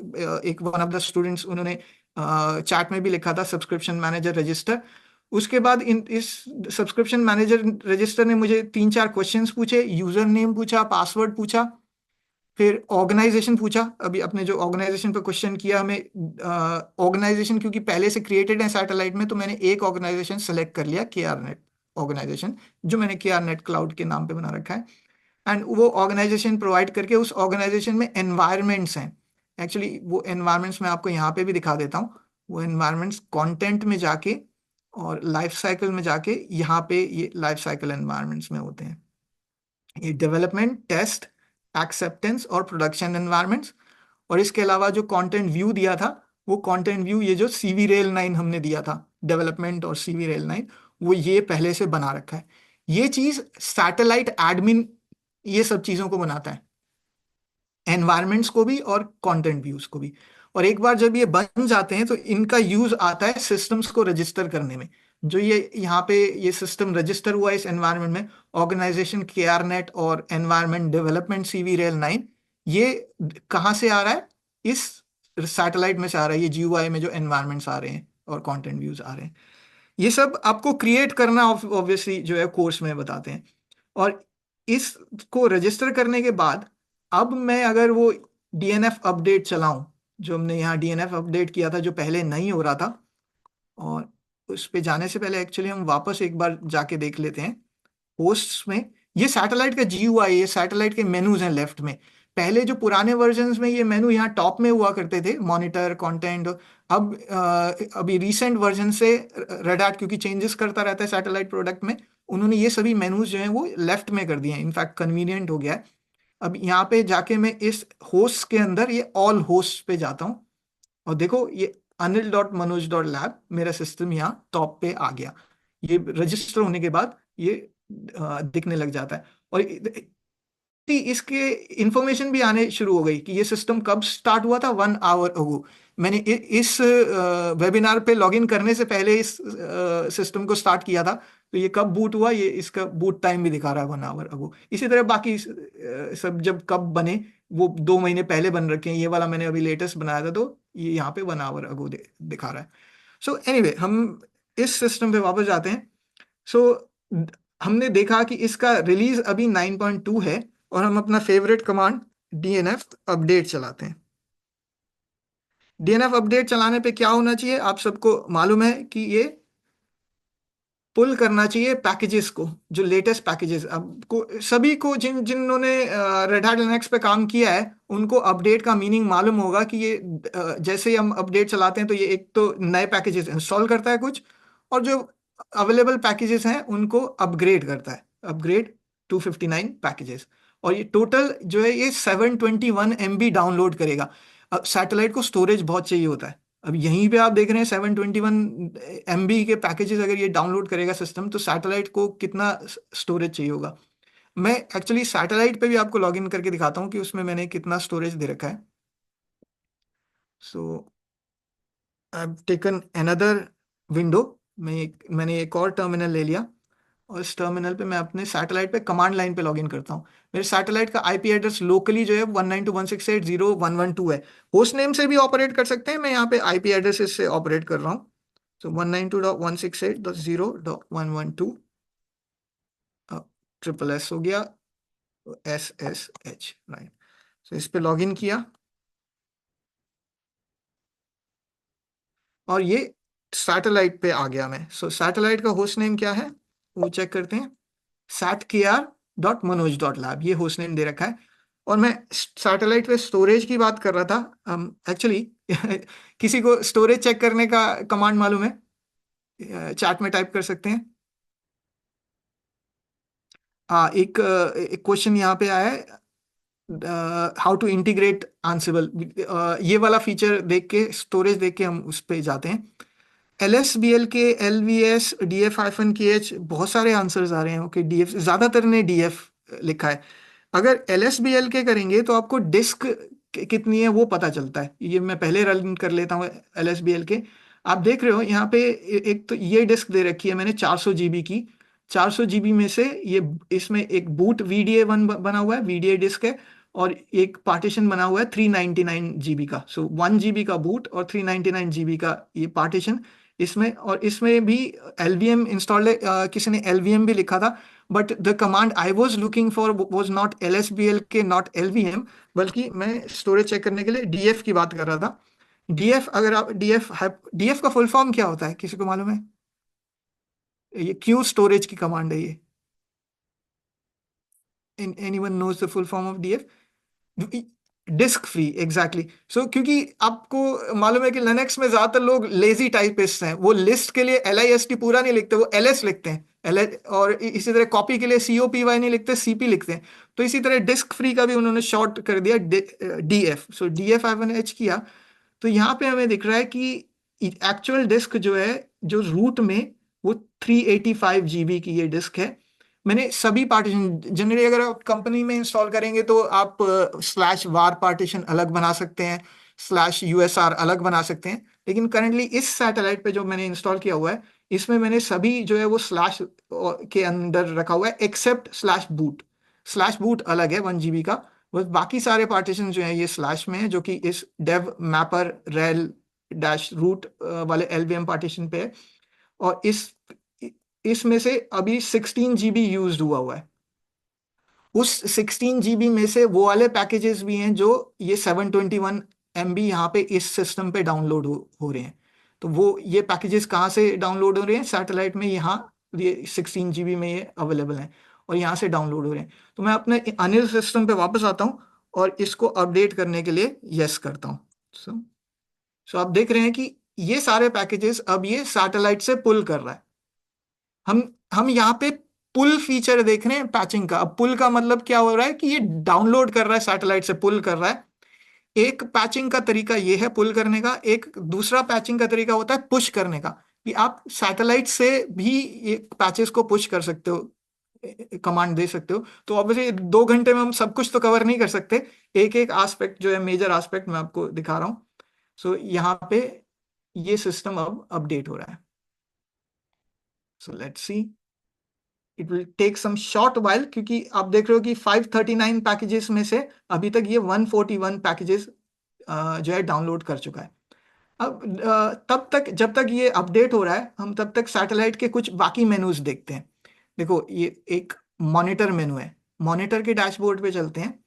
एक वन ऑफ द स्टूडेंट्स उन्होंने चैट में भी लिखा था, सब्सक्रिप्शन मैनेजर रजिस्टर। उसके बाद इस सब्सक्रिप्शन मैनेजर रजिस्टर ने मुझे 3-4 क्वेश्चंस पूछे, यूजर नेम पूछा, पासवर्ड पूछा, फिर ऑर्गेनाइजेशन पूछा। अभी अपने जो ऑर्गेनाइजेशन पे क्वेश्चन किया, हमें ऑर्गेनाइजेशन क्योंकि पहले से क्रिएटेड है सैटेलाइट में, तो मैंने एक ऑर्गेनाइजेशन सेलेक्ट कर लिया, KRNet ऑर्गेनाइजेशन, जो मैंने KRNet क्लाउड के नाम पे बना रखा है। एंड वो ऑर्गेनाइजेशन प्रोवाइड करके उस ऑर्गेनाइजेशन में एनवायरमेंट्स हैं। एक्चुअली वो एनवायरमेंट्स मैं आपको यहाँ पे भी दिखा देता हूँ। वो एनवायरमेंट्स कंटेंट में जाके और लाइफ साइकिल में जाके, यहाँ पे ये लाइफ साइकिल एनवायरमेंट्स में होते हैं। ये डेवलपमेंट, टेस्ट, एक्सेप्टेंस और प्रोडक्शन एनवायरमेंट्स। और इसके अलावा जो कंटेंट व्यू दिया था, वो कंटेंट व्यू ये जो CV रेल 9 हमने दिया था, डेवलपमेंट और CV रेल 9, वो ये पहले से बना रखा है। ये चीज सैटेलाइट एडमिन ये सब चीजों को बनाता है, एनवायरमेंट्स को भी और कंटेंट व्यूज को भी। और एक बार जब ये बन जाते हैं तो इनका यूज आता है सिस्टम्स को रजिस्टर करने में। जो ये यहाँ पे ये सिस्टम रजिस्टर हुआ इस एनवायरनमेंट में, ऑर्गेनाइजेशन KRNet और एनवायरनमेंट डेवलपमेंट CV रेल 9, ये कहाँ से आ रहा है? इस सैटेलाइट में से आ रहा है। ये GUI में जो एनवायरनमेंट्स आ रहे हैं और कंटेंट व्यूज आ रहे हैं, ये सब आपको क्रिएट करना ऑब्वियसली जो है कोर्स में बताते हैं। और इसको रजिस्टर करने के बाद अब मैं अगर वो DNF अपडेट चलाऊं, जो हमने यहाँ DNF अपडेट किया था जो पहले नहीं हो रहा था, और उस पे जाने से पहले एक्चुअली हम वापस एक बार जाके देख लेते हैं होस्ट्स में। ये सैटेलाइट का GUI, ये सैटेलाइट के मेनूज हैं लेफ्ट में। पहले जो पुराने वर्जन्स में ये मेनू यहाँ टॉप में हुआ करते थे, मॉनिटर, कंटेंट। अब अभी रीसेंट वर्जन से रेड हैट क्योंकि चेंजेस करता रहता है सैटेलाइट प्रोडक्ट में, उन्होंने ये सभी मेनूज जो हैं वो लेफ्ट में कर दिए हैं। इनफैक्ट कन्वीनियंट हो गया है। अब यहाँ पे जाके मैं इस होस्ट के अंदर ये ऑल होस्ट पे जाता हूँ और देखो ये anil.manoj.lab मेरा सिस्टम यहाँ टॉप पे आ गया। ये रजिस्टर होने के बाद ये दिखने लग जाता है। और इसके इंफॉर्मेशन भी आने शुरू हो गई कि ये सिस्टम कब स्टार्ट हुआ था, 1 आवर अगो। मैंने इस वेबिनार पे लॉगिन करने से पहले इस सिस्टम को स्टार्ट किया था, तो ये कब बूट हुआ, ये इसका बूट टाइम भी दिखा रहा है 1 आवर अगो। इसी तरह बाकी सब जब कब बने वो 2 महीने पहले बन रखे हैं। ये वाला मैंने अभी लेटेस्ट बनाया था, तो ये यहाँ पे 1 आवर अगो दिखा रहा है। सो एनीवे, हम इस सिस्टम पे वापस जाते हैं। सो हमने देखा कि इसका रिलीज अभी 9.2 है और हम अपना फेवरेट कमांड DNF अपडेट चलाते हैं। DNF अपडेट चलाने पे क्या होना चाहिए, आप सबको मालूम है कि ये पुल करना चाहिए पैकेजेस को, जो लेटेस्ट पैकेजेस। आपको सभी को जिन्होंने रेड हैट लिनक्स पे काम किया है उनको अपडेट का मीनिंग मालूम होगा कि ये जैसे ही हम अपडेट चलाते हैं तो ये एक तो नए पैकेजेस इंस्टॉल करता है कुछ, और जो अवेलेबल पैकेजेस हैं उनको अपग्रेड करता है, अपग्रेड 259 पैकेजेस। और ये टोटल जो है ये 721 MB डाउनलोड करेगा। अब सैटेलाइट को स्टोरेज बहुत चाहिए होता है। अब यहीं पे आप देख रहे हैं 721 MB के पैकेजेस अगर ये डाउनलोड करेगा सिस्टम, तो सैटेलाइट को कितना स्टोरेज चाहिए होगा। मैं एक्चुअली सैटेलाइट पे भी आपको लॉगिन करके दिखाता हूँ कि उसमें मैंने कितना स्टोरेज दे रखा है। So I have taken another window, मैंने एक और टर्मिनल ले लिया और इस टर्मिनल पे मैं अपने सैटेलाइट पे कमांड लाइन पे लॉगिन करता हूँ। मेरे सैटेलाइट का IP एड्रेस लोकली जो है 192.168.0.112 है। होस्ट नेम से भी ऑपरेट कर सकते हैं, मैं यहाँ पे IP एड्रेस से ऑपरेट कर रहा हूँ। So 192.168.0.112 ट्रिपल एस हो गया, SSH, राइट। सो इस पे लॉगिन किया और ये सैटेलाइट पे आ गया मैं। सो सैटेलाइट का होस्ट नेम क्या है वो चेक करते हैं, satkr.manoj.lab, ये होस्ट नेम दे रखा है। और मैं सैटेलाइट पे स्टोरेज की बात कर रहा था। एक्चुअली किसी को स्टोरेज चेक करने का कमांड मालूम है? चैट में टाइप कर सकते हैं। हाँ, एक क्वेश्चन यहाँ पे आया है, हाउ टू इंटीग्रेट आंसिबल। ये वाला फीचर देख के, स्टोरेज देख के हम उस पे जाते हैं। LSBL के LVS DF-KH बहुत सारे आंसर्स आ रहे हैं। ओके, DF ज्यादातर ने DF लिखा है। अगर LSBL के करेंगे तो आपको डिस्क कितनी है वो पता चलता है। ये मैं पहले रन कर लेता हूँ LSBL के। आप देख रहे हो यहाँ पे एक तो ये डिस्क दे रखी है मैंने 400 GB की। 400 GB में से ये इसमें एक बूट VDA1 बना हुआ है, VDA डिस्क है, और एक पार्टीशन बना हुआ है 399 GB का। सो 1 GB का बूट और 399 GB का ये पार्टीशन इसमें। और इसमें भी LVM इंस्टॉल्ड है, किसी ने LVM भी लिखा था, but the command I was looking for was not LSBL के, नॉट LVM, बल्कि मैं स्टोरेज चेक करने के लिए DF की बात कर रहा था। DF, अगर आप DF का फुल फॉर्म क्या होता है, किसी को मालूम है? ये क्यू स्टोरेज की कमांड है ये। Anyone knows the full form of DF? Disk free, exactly. So क्योंकि आपको मालूम है कि लिनक्स में ज्यादातर लोग लेजी टाइपिस्ट हैं, वो लिस्ट के लिए LIST पूरा नहीं लिखते, वो LS लिखते हैं, और इसी तरह कॉपी के लिए COPY नहीं लिखते, CP लिखते हैं। तो इसी तरह डिस्क फ्री का भी उन्होंने शॉर्ट कर दिया DF। सो DF-H किया तो यहाँ पे हमें दिख रहा है कि एक्चुअल डिस्क जो है, जो रूट में, वो 385 GB की ये डिस्क है। मैंने सभी पार्टीशन, जनरली अगर आप कंपनी में इंस्टॉल करेंगे तो आप /var पार्टीशन अलग बना सकते हैं, /USR अलग बना सकते हैं, लेकिन करंटली इस सैटेलाइट पे जो मैंने इंस्टॉल किया हुआ है, इसमें मैंने सभी जो है वो स्लैश के अंदर रखा हुआ है, एक्सेप्ट /boot। /boot अलग है 1 GB का, बस बाकी सारे पार्टीशन जो है ये स्लैश में है, जो कि इस dev mapper rel -root वाले LVM पार्टीशन पे है। और इसमें से अभी 16 GB यूज हुआ है। उस 16 GB में से वो वाले पैकेजेस भी हैं जो ये 721 MB यहाँ पे इस सिस्टम पे डाउनलोड हो रहे हैं। तो वो ये पैकेजेस कहाँ से डाउनलोड हो रहे हैं? सैटेलाइट में, यहाँ ये 16 GB में ये अवेलेबल हैं और यहाँ से डाउनलोड हो रहे हैं। तो मैं अपने अनिल सिस्टम पे वापस आता हूँ और इसको अपडेट करने के लिए यस करता हूँ। सो आप देख रहे हैं कि ये सारे पैकेजेस अब ये सैटेलाइट से पुल कर रहा है। हम यहाँ पे पुल फीचर देख रहे हैं पैचिंग का। अब पुल का मतलब क्या हो रहा है कि ये डाउनलोड कर रहा है, सैटेलाइट से पुल कर रहा है। एक पैचिंग का तरीका ये है पुल करने का, एक दूसरा पैचिंग का तरीका होता है पुश करने का, कि आप सैटेलाइट से भी ये पैचेस को पुश कर सकते हो, कमांड दे सकते हो। तो ऑब्वियसली 2 घंटे में हम सब कुछ तो कवर नहीं कर सकते, एक एक एस्पेक्ट जो है, मेजर एस्पेक्ट मैं आपको दिखा रहा हूँ। सो यहाँ पे ये सिस्टम अब अपडेट हो रहा है। So let's see, it will take some short while, क्योंकि आप देख रहे हो कि 539 पैकेजेस में से अभी तक ये 141 पैकेजेस जो है डाउनलोड कर चुका है। अब तब तक, जब तक ये अपडेट हो रहा है, हम तब तक सैटेलाइट के कुछ बाकी मेनूज देखते हैं। देखो, ये एक मॉनिटर मेनू है, मॉनिटर के डैशबोर्ड पे चलते हैं।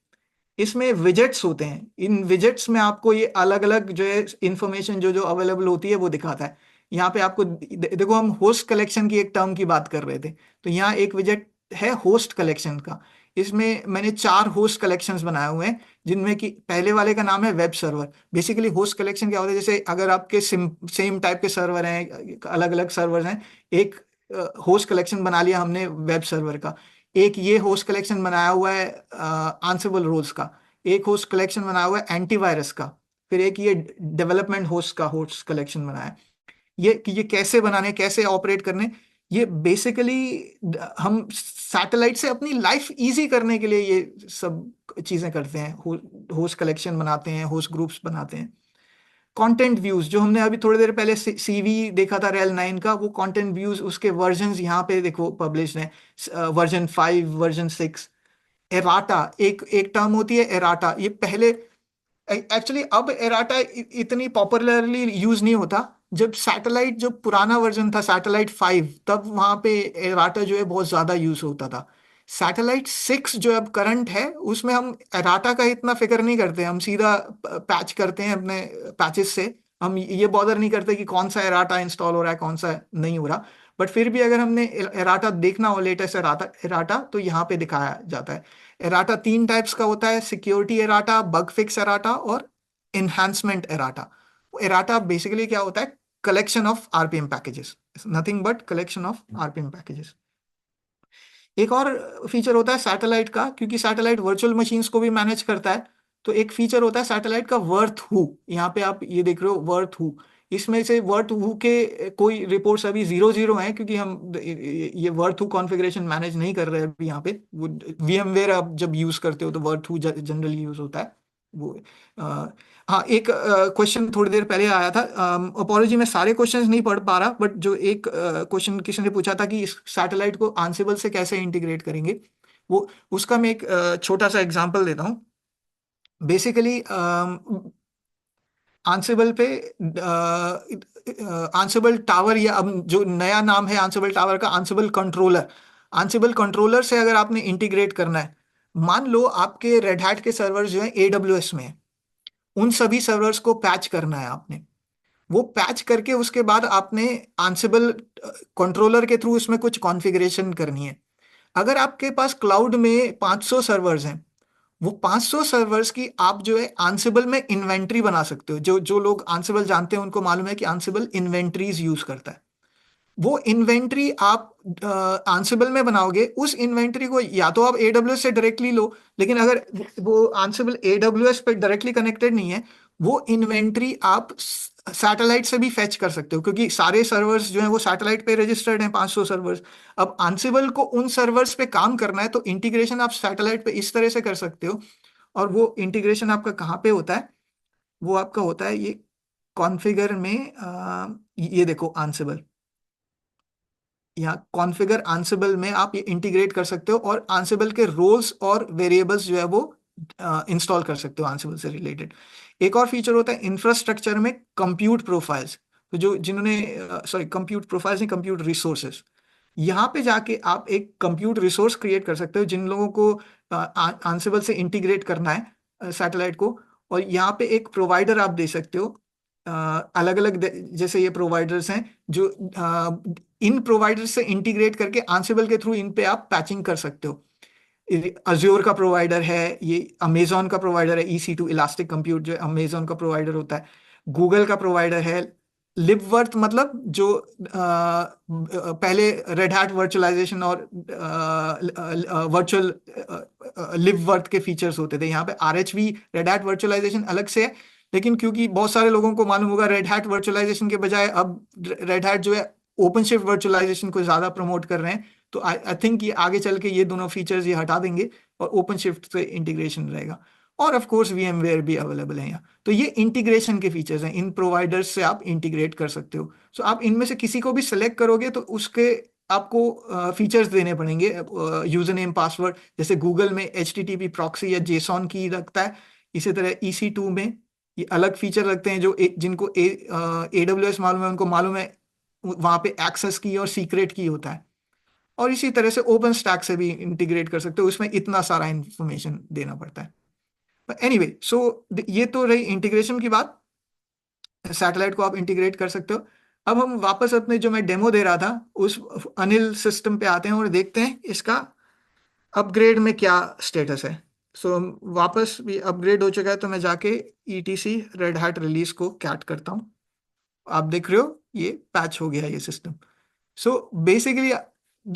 इसमें विजेट्स होते हैं, इन विजेट्स में आपको ये अलग अलग जो है इंफॉर्मेशन जो जो अवेलेबल होती है वो दिखाता है। यहाँ पे आपको देखो, हम होस्ट कलेक्शन की एक टर्म की बात कर रहे थे, तो यहाँ एक विजेट है होस्ट कलेक्शन का। इसमें मैंने 4 होस्ट कलेक्शंस बनाए हुए हैं, जिनमें कि पहले वाले का नाम है web server. Basically host collection क्या होता है, जैसे अगर आपके सेम टाइप के सर्वर हैं, अलग अलग सर्वर हैं, एक होस्ट कलेक्शन बना लिया हमने वेब सर्वर का, एक ये होस्ट कलेक्शन बनाया हुआ है आंसिबल रोल्स का, एक होस्ट कलेक्शन बनाया हुआ है एंटीवायरस का, फिर एक ये डेवलपमेंट होस्ट का होस्ट कलेक्शन बनाया है। ये कैसे बनाने, कैसे ऑपरेट करने, ये बेसिकली हम सैटेलाइट से अपनी लाइफ इजी करने के लिए ये सब चीजें करते हैं। होस्ट कलेक्शन बनाते हैं, होस्ट ग्रुप्स बनाते हैं। कंटेंट व्यूज, जो हमने अभी थोड़ी देर पहले CV देखा था रेल 9 का, वो कंटेंट व्यूज, उसके वर्जन्स यहाँ पे देखो पब्लिश हैं, वर्जन 5, वर्जन 6। एराटा एक टर्म होती है, एराटा। ये पहले एक्चुअली, अब एराटा इतनी पॉपुलरली यूज नहीं होता, जब सैटेलाइट जो पुराना वर्जन था सैटेलाइट 5, तब वहां पे एराटा जो है बहुत ज्यादा यूज होता था। सैटेलाइट 6 जो अब करंट है उसमें हम एराटा का इतना फिक्र नहीं करते, हम सीधा पैच करते हैं अपने पैचेस से। हम ये बॉदर नहीं करते कि कौन सा एराटा इंस्टॉल हो रहा है कौन सा नहीं हो रहा। बट फिर भी अगर हमने एराटा देखना हो, लेटेस्ट एराटा एराटा, तो यहाँ पे दिखाया जाता है। एराटा 3 टाइप्स का होता है, सिक्योरिटी एराटा, बग फिक्स एराटा और एनहांसमेंट एराटा। एराटा बेसिकली क्या होता है, collection of RPM packages, nothing but collection of RPM packages. एक और फीचर होता है सैटेलाइट का, क्योंकि सैटेलाइट वर्चुअल मशीन्स को भी मैनेज करता है, तो एक फीचर होता है सैटेलाइट का वर्थ हु। यहाँ पे आप ये देख रहे हो वर्थ हु, इसमें से वर्थ हु के कोई रिपोर्ट्स अभी 0 हैं, क्योंकि हम ये वर्थ हु कॉन्फ़िगरेशन मैनेज नहीं कर रहे हैं अभी यहाँ पे। वो VMware आप जब यूज करते हो तो वर्थ हु जनरली यूज होता है वो। हाँ, एक क्वेश्चन थोड़ी देर पहले आया था, अपॉलॉजी, मैं सारे क्वेश्चंस नहीं पढ़ पा रहा, बट जो एक क्वेश्चन किसी ने पूछा था कि इस सैटेलाइट को आंसिबल से कैसे इंटीग्रेट करेंगे, वो उसका मैं एक छोटा सा एग्जांपल देता हूँ। बेसिकली आंसिबल पे आंसिबल टावर, या अब जो नया नाम है आंसिबल टावर का, आंसिबल कंट्रोलर। आंसिबल कंट्रोलर से अगर आपने इंटीग्रेट करना है, मान लो आपके रेड हैट के सर्वर जो है AWS में है, उन सभी सर्वर्स को पैच करना है आपने। वो पैच करके उसके बाद आपने आंसिबल कंट्रोलर के थ्रू उसमें कुछ कॉन्फ़िगरेशन करनी है। अगर आपके पास क्लाउड में 500 सर्वर्स हैं, वो 500 सर्वर्स की आप जो है आंसिबल में इन्वेंट्री बना सकते हो। जो जो लोग आंसिबल जानते हैं उनको मालूम है कि आंसिबल इन्वेंट्रीज यूज करता है। वो इन्वेंट्री आप आंसिबल में बनाओगे, उस इन्वेंट्री को या तो आप AWS से डायरेक्टली लो, लेकिन अगर वो आंसिबल AWS पे डायरेक्टली कनेक्टेड नहीं है, वो इन्वेंट्री आप सैटेलाइट से भी फेच कर सकते हो, क्योंकि सारे सर्वर्स जो हैं वो सैटेलाइट पे रजिस्टर्ड हैं, 500 सर्वर्स। अब आंसिबल को उन सर्वर्स पे काम करना है, तो इंटीग्रेशन आप सैटेलाइट पे इस तरह से कर सकते हो। और वो इंटीग्रेशन आपका कहाँ पे होता है, वो आपका होता है ये कॉन्फ़िगर में, ये देखो आंसिबल, यहाँ कॉन्फ़िगर आंसिबल में आप ये इंटीग्रेट कर सकते हो, और आंसिबल के रोल्स और वेरिएबल्स जो है वो इंस्टॉल कर सकते हो आंसिबल से रिलेटेड। एक और फीचर होता है इंफ्रास्ट्रक्चर में कंप्यूट प्रोफाइल्स। तो जो जिन्होंने सॉरी कंप्यूट प्रोफाइल्स नहीं, कंप्यूट रिसोर्सेज, यहाँ पे जाके आप एक कंप्यूट रिसोर्स क्रिएट कर सकते हो जिन लोगों को आंसिबल से इंटीग्रेट करना है सैटेलाइट को। और यहाँ पे एक प्रोवाइडर आप दे सकते हो, अलग अलग, जैसे ये प्रोवाइडर्स हैं जो इन प्रोवाइडर से इंटीग्रेट करके आंसिबल के थ्रू इन पे आप पैचिंग कर सकते हो। अज्योर का प्रोवाइडर है, ये अमेजोन का प्रोवाइडर है, EC2 इलास्टिक कंप्यूट जो अमेजोन का प्रोवाइडर होता है, गूगल का प्रोवाइडर है, लिबवर्थ, मतलब जो पहले रेड हैट वर्चुअलाइजेशन और वर्चुअल लिबवर्थ के फीचर्स होते थे, यहाँ पे RHV रेड हैट वर्चुअलाइजेशन अलग से है। लेकिन क्योंकि बहुत सारे लोगों को मालूम होगा रेड हैट वर्चुअलाइजेशन के बजाय अब रेड हैट जो है ओपन शिफ्ट वर्चुअलाइजेशन को ज्यादा प्रमोट कर रहे हैं, तो आई थिंक ये आगे चल के ये दोनों फीचर्स ये हटा देंगे और ओपन शिफ्ट से इंटीग्रेशन रहेगा। और ऑफ कोर्स VMware भी अवेलेबल है यहाँ। तो ये इंटीग्रेशन के फीचर्स हैं, इन प्रोवाइडर्स से आप इंटीग्रेट कर सकते हो। सो आप इनमें से किसी को भी सिलेक्ट करोगे तो उसके आपको फीचर्स देने पड़ेंगे, यूजर नेम पासवर्ड, जैसे गूगल में HTTP प्रॉक्सी या JSON की रखता है, इसी तरह EC2 में ये अलग फीचर रखते हैं। जो जिनको AWS मालूम है उनको मालूम है वहां पे एक्सेस की और सीक्रेट की होता है। और इसी तरह से ओपन स्टैक से भी इंटीग्रेट कर सकते हो, उसमें इतना सारा इंफॉर्मेशन देना पड़ता है। एनीवे, सो ये तो रही इंटीग्रेशन की बात, सैटेलाइट को आप इंटीग्रेट कर सकते हो। अब हम वापस अपने जो मैं डेमो दे रहा था उस अनिल सिस्टम पे आते हैं और देखते हैं इसका अपग्रेड में क्या स्टेटस है। सो वापस भी अपग्रेड हो चुका है, तो मैं जाके ETC रेड हैट रिलीज को कैट करता हूँ। आप देख रहे हो ये पैच हो गया ये सिस्टम। सो बेसिकली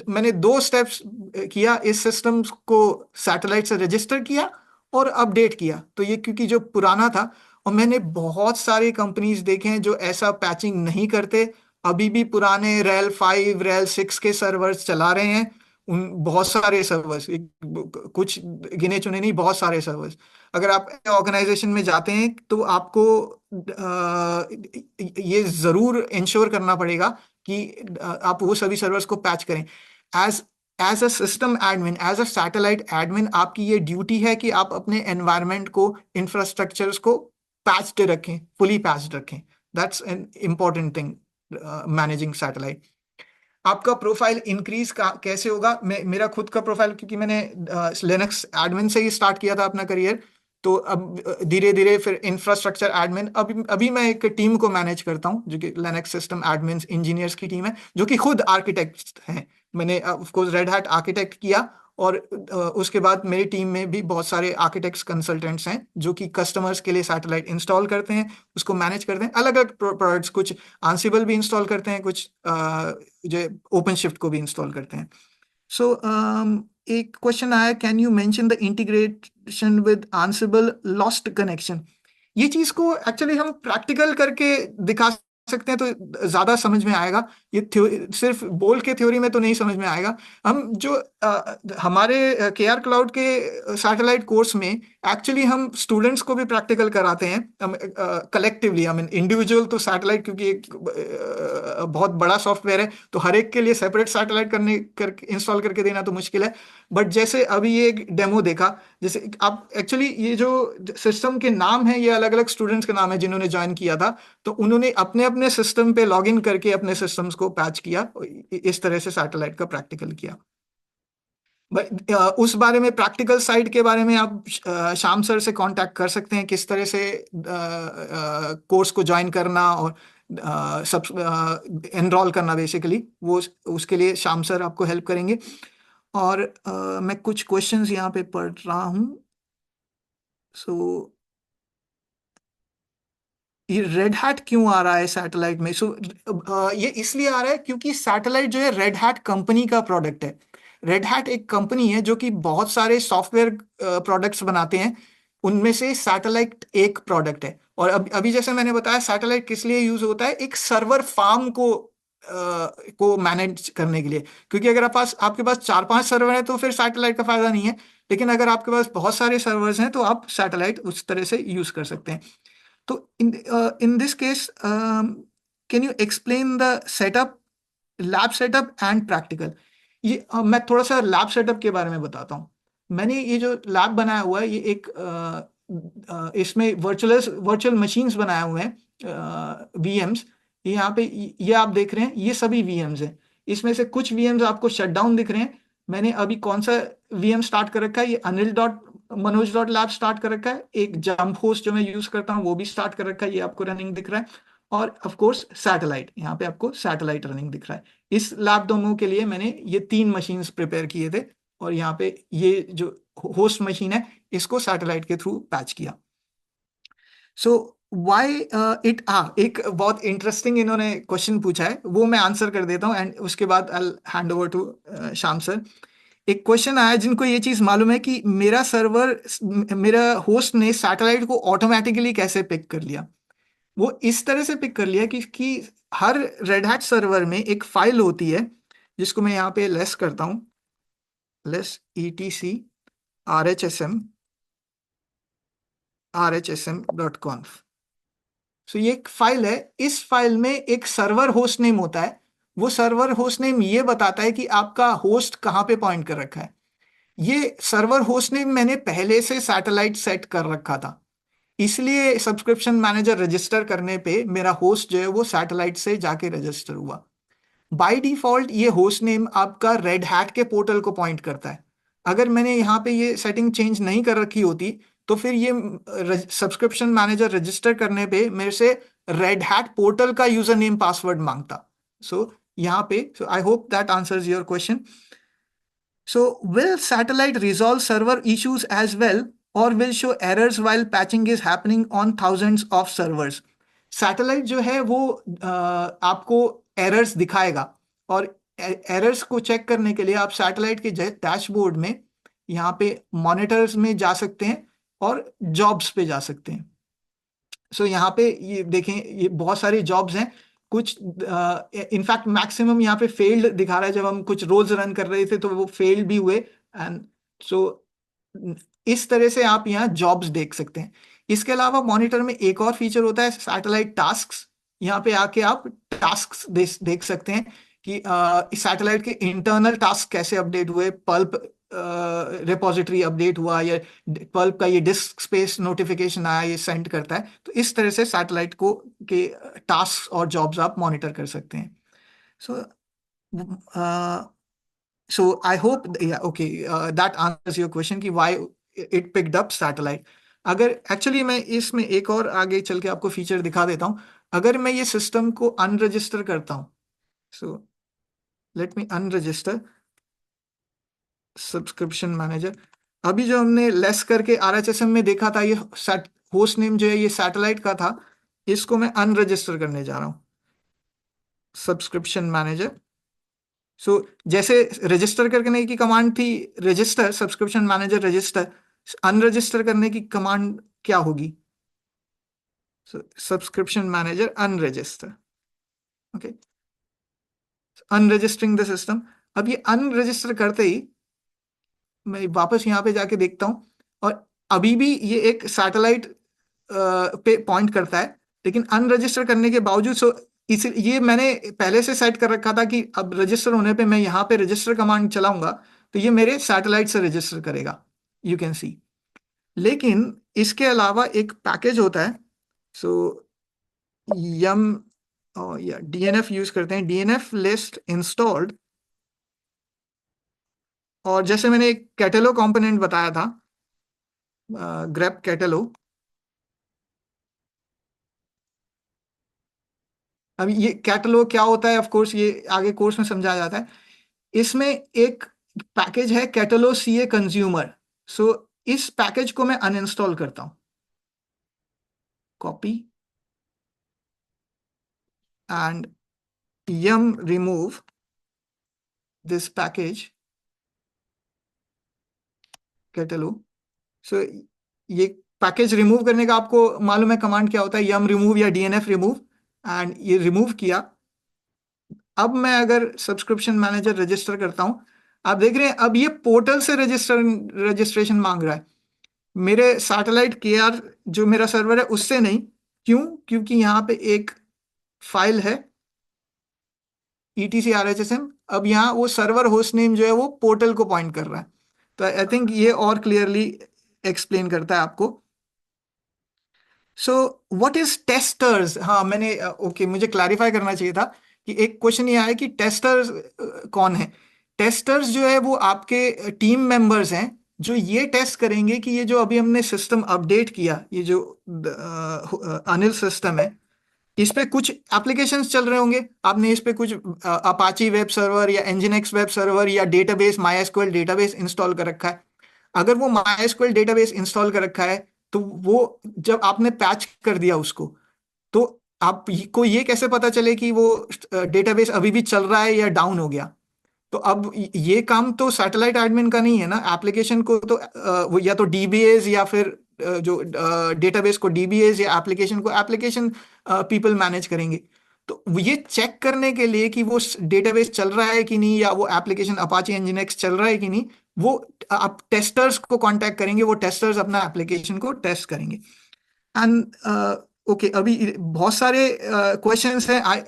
मैंने 2 स्टेप्स किया, इस सिस्टम को सैटेलाइट से रजिस्टर किया और अपडेट किया। तो ये क्योंकि जो पुराना था, और मैंने बहुत सारे कंपनीज देखे हैं जो ऐसा पैचिंग नहीं करते, अभी भी पुराने रेल 5 रेल 6 के सर्वर्स चला रहे हैं। उन बहुत सारे सर्वर्स, कुछ गिने चुने नहीं, बहुत सारे सर्वर्स। अगर आप ऑर्गेनाइजेशन में जाते हैं तो आपको ये जरूर इंश्योर करना पड़ेगा कि आप वो सभी सर्वर्स को पैच करें। As as a system admin, as a satellite admin, आपकी ये ड्यूटी है कि आप अपने एनवायरनमेंट को, इंफ्रास्ट्रक्चर्स को पैच्ड रखें, फुली पैच्ड रखें, that's an important thing managing satellite. आपका प्रोफाइल इंक्रीज कैसे होगा? मेरा खुद का प्रोफाइल, क्योंकि मैंने लिनक्स एडमिन से ही स्टार्ट किया था अपना करियर, तो अब धीरे धीरे फिर इंफ्रास्ट्रक्चर एडमिन, अभी अभी मैं एक टीम को मैनेज करता हूँ जो कि लिनक्स सिस्टम एडमिन इंजीनियर्स की टीम है, जो कि खुद आर्किटेक्ट हैं। मैंने of course red hat architect किया, और उसके बाद मेरी टीम में भी बहुत सारे आर्किटेक्ट्स कंसल्टेंट्स हैं जो कि कस्टमर्स के लिए सैटेलाइट इंस्टॉल करते हैं, उसको मैनेज करते हैं, अलग अलग प्रोडक्ट्स, कुछ आंसिबल भी इंस्टॉल करते हैं, कुछ जो ओपन शिफ्ट को भी इंस्टॉल करते हैं। सो एक क्वेश्चन आया, can you mention the integration with Ansible lost connection? ये चीज को एक्चुअली हम प्रैक्टिकल करके दिखा सकते हैं तो ज्यादा समझ में आएगा। ये सिर्फ बोल के थ्योरी में तो नहीं समझ में आएगा। हम जो हमारे KR क्लाउड के सैटेलाइट कोर्स में एक्चुअली हम स्टूडेंट्स को भी प्रैक्टिकल कराते हैं, कलेक्टिवली। आई मीन इंडिविजुअल तो सैटेलाइट, क्योंकि एक बहुत बड़ा सॉफ्टवेयर है, तो हर एक के लिए सेपरेट सैटेलाइट इंस्टॉल करके देना तो मुश्किल है। बट जैसे अभी ये एक डेमो देखा, जैसे आप एक्चुअली ये जो सिस्टम के नाम है, ये अलग अलग स्टूडेंट्स के नाम है जिन्होंने ज्वाइन किया था, तो उन्होंने अपने अपने सिस्टम पे लॉग इन करके अपने सिस्टम्स को पैच किया, इस तरह से सैटेलाइट का प्रैक्टिकल किया। उस बारे में, प्रैक्टिकल साइड के बारे में आप श्याम सर से कांटेक्ट कर सकते हैं, किस तरह से कोर्स को ज्वाइन करना और सब एनरोल करना, बेसिकली वो उसके लिए श्याम सर आपको हेल्प करेंगे। और मैं कुछ क्वेश्चंस यहाँ पे पढ़ रहा हूँ। सो ये रेड हैट क्यों आ रहा है सैटेलाइट में? ये इसलिए आ रहा है क्योंकि सैटेलाइट जो है रेड हैट कंपनी का प्रोडक्ट है। रेड हैट एक कंपनी है जो कि बहुत सारे सॉफ्टवेयर प्रोडक्ट्स बनाते हैं, उनमें से सैटेलाइट एक प्रोडक्ट है। और अभी जैसे मैंने बताया, सैटेलाइट किस लिए यूज होता है? एक सर्वर फार्म को मैनेज करने के लिए। क्योंकि अगर आपके पास 4-5 सर्वर है तो फिर सैटेलाइट का फायदा नहीं है, लेकिन अगर आपके पास बहुत सारे सर्वर्स हैं तो आप सैटेलाइट उस तरह से यूज कर सकते हैं। तो in this case, can you explain the setup, lab setup and practical? ये मैं थोड़ा सा लैब सेटअप के बारे में बताता हूँ। मैंने ये जो लैब बनाया हुआ है, ये एक इसमें वर्चुअल मशीन्स बनाए हुए हैं, VMs। यहाँ पे ये आप देख रहे हैं, ये सभी VMs हैं। इसमें से कुछ VMs आपको शटडाउन दिख रहे हैं। मैंने अभी कौन सा VM स्टार्ट कर रखा है? ये anil.manoj.lab स्टार्ट कर रखा है। एक जंप होस्ट जो मैं यूज करता हूँ वो भी स्टार्ट कर रखा है, ये आपको रनिंग दिख रहा है। और ऑफ कोर्स सैटेलाइट, यहाँ पे आपको सैटेलाइट रनिंग दिख रहा है। इस लैब डेमो के लिए मैंने ये 3 मशीन्स प्रिपेयर किए थे, और यहाँ पे ये जो होस्ट मशीन है, इसको सैटेलाइट के थ्रू पैच किया। सो वाई इट एक बहुत इंटरेस्टिंग इन्होंने क्वेश्चन पूछा है, वो मैं आंसर कर देता हूँ, एंड उसके बाद I hand over to Shyam sir. एक क्वेश्चन आया जिनको ये चीज मालूम है कि मेरा होस्ट ने सैटेलाइट को ऑटोमेटिकली कैसे पिक कर लिया। वो इस तरह से पिक कर लिया कि हर रेड हैट सर्वर में एक फाइल होती है, जिसको मैं यहाँ पे लेस करता हूँ, लेस etc rhsm.conf। सो ये एक फाइल है। इस फाइल में एक सर्वर होस्ट नेम होता है। वो सर्वर होस्ट नेम ये बताता है कि आपका होस्ट कहाँ पे पॉइंट कर रखा है। ये सर्वर होस्ट नेम मैंने पहले से सैटेलाइट सेट कर रखा था, इसलिए सब्सक्रिप्शन मैनेजर रजिस्टर करने पे मेरा होस्ट जो है वो सैटेलाइट से जाके रजिस्टर हुआ। बाय डिफॉल्ट ये होस्ट नेम आपका रेड हैट के पोर्टल को पॉइंट करता है। अगर मैंने यहाँ पे ये सेटिंग चेंज नहीं कर रखी होती तो फिर ये सब्सक्रिप्शन मैनेजर रजिस्टर करने पे मेरे से रेड हैट पोर्टल का यूजर नेम पासवर्ड मांगता। सो यहाँ पे, so I hope that answers your question. So will satellite resolve server issues as well, or will show errors while patching is happening on thousands of servers? Satellite जो है वो आपको errors दिखाएगा, और errors को check करने के लिए आप सैटेलाइट के डैशबोर्ड में यहाँ पे मॉनिटर्स में जा सकते हैं और जॉब्स पे जा सकते हैं। सो यहाँ पे ये देखें, ये बहुत सारी जॉब्स हैं। कुछ इनफैक्ट मैक्सिमम यहाँ पे फेल्ड दिखा रहा है। जब हम कुछ रोल्स रन कर रहे थे तो वो फेल्ड भी हुए, एंड सो इस तरह से आप यहाँ जॉब्स देख सकते हैं। इसके अलावा मॉनिटर में एक और फीचर होता है, सैटेलाइट टास्क्स। यहाँ पे आके आप टास्क्स देख सकते हैं कि सैटेलाइट के इंटरनल टास्क कैसे अपडेट हुए, पल्प रिपोजिटरी अपडेट हुआ या पल्प का ये डिस्क स्पेस नोटिफिकेशन आया, ये सेंड करता है। तो इस तरह से सैटेलाइट को के टास्क और जॉब्स आप मॉनिटर कर सकते हैं। So I hope okay that answers your question कि why it picked up satellite. अगर एक्चुअली मैं इसमें एक और आगे चल के आपको फीचर दिखा देता हूँ। अगर मैं ये सिस्टम को अनरजिस्टर करता हूँ, सो लेट मी अनरजिस्टर सब्सक्रिप्शन मैनेजर। अभी जो हमने लेस करके RHSM में देखा था, ये होस्ट नेम जो है ये सैटेलाइट का था, इसको मैं अनरजिस्टर करने जा रहा हूँ सब्सक्रिप्शन मैनेजर। सो जैसे रजिस्टर करने की कमांड थी register, subscription manager register, unregister करने की कमांड क्या होगी? Subscription manager unregister. Okay, unregistering the system. अब ये अनरजिस्टर करते ही मैं वापस यहाँ पे जाके देखता हूँ, और अभी भी ये एक सैटेलाइट पे पॉइंट करता है, लेकिन अनरजिस्टर करने के बावजूद इस ये मैंने पहले से सेट कर रखा था कि अब रजिस्टर होने पे मैं यहाँ पे रजिस्टर कमांड चलाऊंगा तो ये मेरे सैटेलाइट से रजिस्टर करेगा, यू कैन सी। लेकिन इसके अलावा एक पैकेज होता है, सो यम या DNF यूज करते हैं, DNF लिस्ट इंस्टॉल्ड। और जैसे मैंने एक कैटेलो कंपोनेंट बताया था, ग्रेप कैटेलो। अब ये कैटलॉग क्या होता है, ऑफ कोर्स ये आगे कोर्स में समझाया जाता है। इसमें एक पैकेज है कैटलॉग CA कंज्यूमर। सो इस पैकेज को मैं अनइंस्टॉल करता हूं, copy and yum remove this package catalog. So ये पैकेज रिमूव करने का आपको मालूम है कमांड क्या होता है, यम रिमूव या DNF रिमूव। एंड ये रिमूव किया। अब मैं अगर सब्सक्रिप्शन मैनेजर रजिस्टर करता हूं, आप देख रहे हैं अब ये पोर्टल से रजिस्ट्रेशन मांग रहा है, मेरे सैटेलाइट KR जो मेरा सर्वर है उससे नहीं। क्यों? क्योंकि यहाँ पे एक फाइल है ETC RHSM। अब यहाँ वो सर्वर होस्ट नेम जो है वो पोर्टल को पॉइंट कर रहा है। तो आई थिंक ये और क्लियरली एक्सप्लेन करता है आपको। So what is testers? हाँ मैंने ओके मुझे क्लैरिफाई करना चाहिए था कि एक क्वेश्चन ये आया कि टेस्टर्स कौन है। टेस्टर्स जो है वो आपके टीम मेंबर्स हैं जो ये टेस्ट करेंगे कि ये जो अभी हमने सिस्टम अपडेट किया, ये जो अनिल सिस्टम है, इस पे कुछ एप्लीकेशंस चल रहे होंगे। आपने इस पे कुछ अपाची वेब सर्वर या nginx वेब सर्वर या डेटाबेस MySQL डेटाबेस इंस्टॉल कर रखा है। अगर वो MySQL डेटाबेस इंस्टॉल कर रखा है तो वो जब आपने पैच कर दिया उसको, तो आपको ये कैसे पता चले कि वो डेटाबेस अभी भी चल रहा है या डाउन हो गया? तो अब ये काम तो सैटेलाइट एडमिन का नहीं है ना। एप्लीकेशन को तो वो या तो DBAs या फिर जो डेटाबेस को DBAs या एप्लीकेशन को एप्लीकेशन पीपल मैनेज करेंगे। तो ये चेक करने के लिए कि वो डेटाबेस चल रहा है कि नहीं या वो एप्लीकेशन अपाची nginx चल रहा है कि नहीं, वो आप टेस्टर्स को कांटेक्ट करेंगे, वो टेस्टर्स अपना एप्लीकेशन को टेस्ट करेंगे। एंड ओके अभी बहुत सारे क्वेश्चंस हैं। आई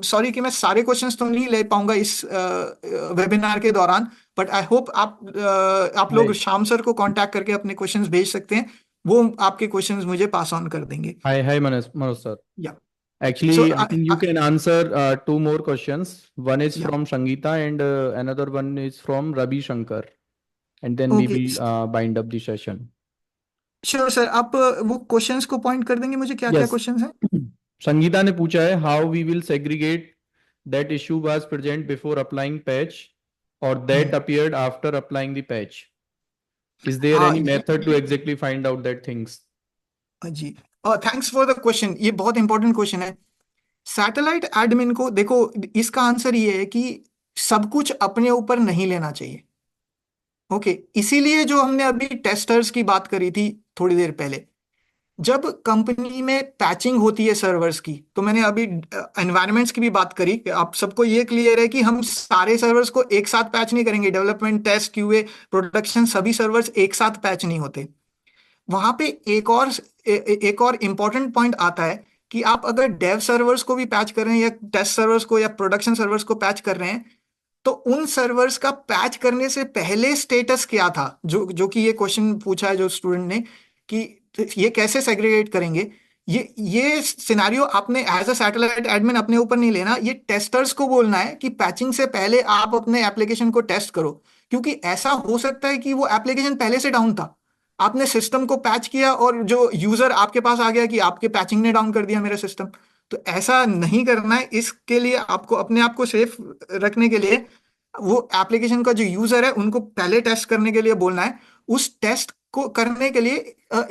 सॉरी कि मैं सारे क्वेश्चंस तो नहीं ले पाऊंगा इस वेबिनार के दौरान, बट आई होप आप लोग Hi, श्याम सर को कांटेक्ट करके अपने क्वेश्चंस भेज सकते हैं, वो आपके क्वेश्चंस मुझे पास ऑन कर देंगे। hi, Manoj sir. या सो Actually, I think you can answer two more questions. One is या from Sangeeta and another one is from Ravi Shankar. And then we okay will bind up the session. Sure sir, आप वो questions को point कर देंगे मुझे, क्या क्या Yes. Questions हैं? संगीता ने पूछा है how we will segregate that issue was present before applying patch or that appeared after applying the patch. Is there हाँ any method to exactly find out that things? जी, थैंक्स फॉर द क्वेश्चन, ये बहुत important question है। Satellite admin को देखो, इसका answer ये है कि सब कुछ अपने ऊपर नहीं लेना चाहिए। ओके, इसीलिए जो हमने अभी टेस्टर्स की बात करी थी थोड़ी देर पहले, जब कंपनी में पैचिंग होती है सर्वर्स की, तो मैंने अभी एनवायरमेंट्स की भी बात करी कि आप सबको ये क्लियर है कि हम सारे सर्वर्स को एक साथ पैच नहीं करेंगे। डेवलपमेंट, टेस्ट, QA, प्रोडक्शन, सभी सर्वर्स एक साथ पैच नहीं होते। वहां पे एक और इंपॉर्टेंट पॉइंट आता है कि आप अगर डेव सर्वर्स को भी पैच कर रहे हैं या टेस्ट सर्वर्स को या प्रोडक्शन सर्वर्स को पैच कर रहे हैं, तो उन सर्वर्स का पैच करने से पहले स्टेटस क्या था, जो कि ये क्वेश्चन पूछा है जो स्टूडेंट ने, कि ये कैसे सेग्रीगेट करेंगे। ये सिनारियो आपने एज अ सैटेलाइट एडमिन अपने ऊपर नहीं लेना, ये टेस्टर्स को बोलना है कि पैचिंग से पहले आप अपने एप्लीकेशन को टेस्ट करो। क्योंकि ऐसा हो सकता है कि वो एप्लीकेशन पहले से डाउन था, आपने सिस्टम को पैच किया और जो यूजर आपके पास आ गया कि आपके पैचिंग ने डाउन कर दिया मेरा सिस्टम। तो ऐसा नहीं करना है। इसके लिए आपको अपने आप को सेफ रखने के लिए वो एप्लीकेशन का जो यूजर है उनको पहले टेस्ट करने के लिए बोलना है। उस टेस्ट को करने के लिए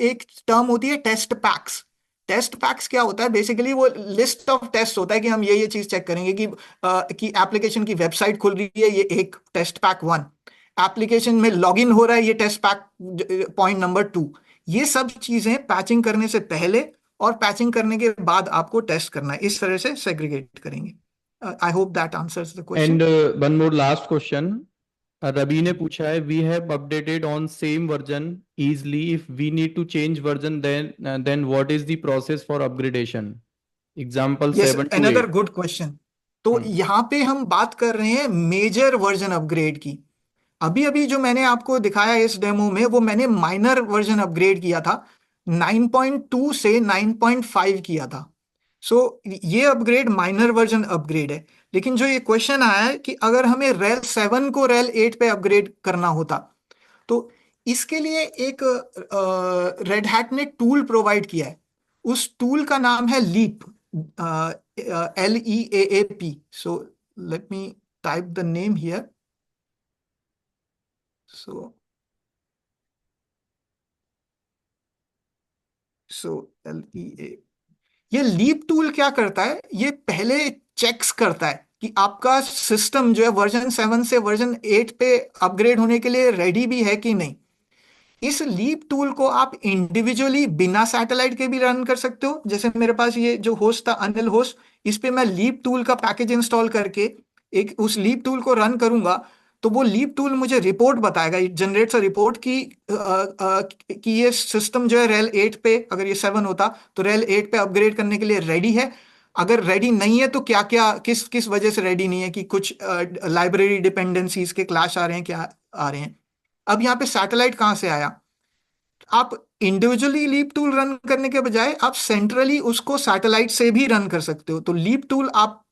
एक टर्म होती है टेस्ट पैक्स। टेस्ट पैक्स क्या होता है, बेसिकली वो लिस्ट ऑफ टेस्ट होता है कि हम ये चीज चेक करेंगे कि एप्लीकेशन की वेबसाइट खुल रही है, ये एक टेस्ट पैक 1। एप्लीकेशन में लॉगिन हो रहा है, ये टेस्ट पैक पॉइंट नंबर 2। ये सब चीजें पैचिंग करने से पहले और पैचिंग करने के बाद आपको टेस्ट करना है। इस तरह से सेग्रीगेट करेंगे। I hope that answers the question. And one more last question, Ravi ने पूछा है, we have updated on same version easily, if we need to change version then what is the process for upgradation, example yes, 7 to another 8। Good question. तो यहाँ पे हम बात कर रहे हैं मेजर वर्जन अपग्रेड की। अभी अभी जो मैंने आपको दिखाया इस डेमो में, वो मैंने माइनर वर्जन अपग्रेड किया था, 9.2 से 9.5 किया था। सो ये अपग्रेड माइनर वर्जन अपग्रेड है। लेकिन जो ये क्वेश्चन आया है कि अगर हमें रेल 7 को रेल 8 पे अपग्रेड करना होता, तो इसके लिए एक रेड हैट ने टूल प्रोवाइड किया है। उस टूल का नाम है Leapp, LEAAP। So let me type the name here. So so LEA, ये लीप टूल क्या करता है, ये पहले चेक्स करता है कि आपका सिस्टम जो है वर्जन 7 से वर्जन 8 पे अपग्रेड होने के लिए रेडी भी है कि नहीं। इस लीप टूल को आप इंडिविजुअली बिना सैटेलाइट के भी रन कर सकते हो। जैसे मेरे पास ये जो होस्ट था अनिल होस्ट, इस पे मैं लीप टूल का पैकेज इंस्टॉल करके एक उस लीप टूल को रन करूंगा, तो वो लीप टूल मुझे रिपोर्ट बताएगा, इट जनरेट्स अ रिपोर्ट कि ये सिस्टम जो है रेल 8 पे, अगर ये 7 होता तो रेल 8 पे अपग्रेड करने के लिए रेडी है। अगर रेडी नहीं है तो क्या क्या किस किस वजह से रेडी नहीं है, कि कुछ लाइब्रेरी डिपेंडेंसीज के क्लैश आ रहे हैं, क्या आ रहे हैं। अब यहाँ पे सैटेलाइट कहाँ से आया, आप इंडिविजुअली लीप टूल रन करने के बजाय आप सेंट्रली उसको सैटेलाइट से भी रन कर सकते हो। तो लीप टूल आप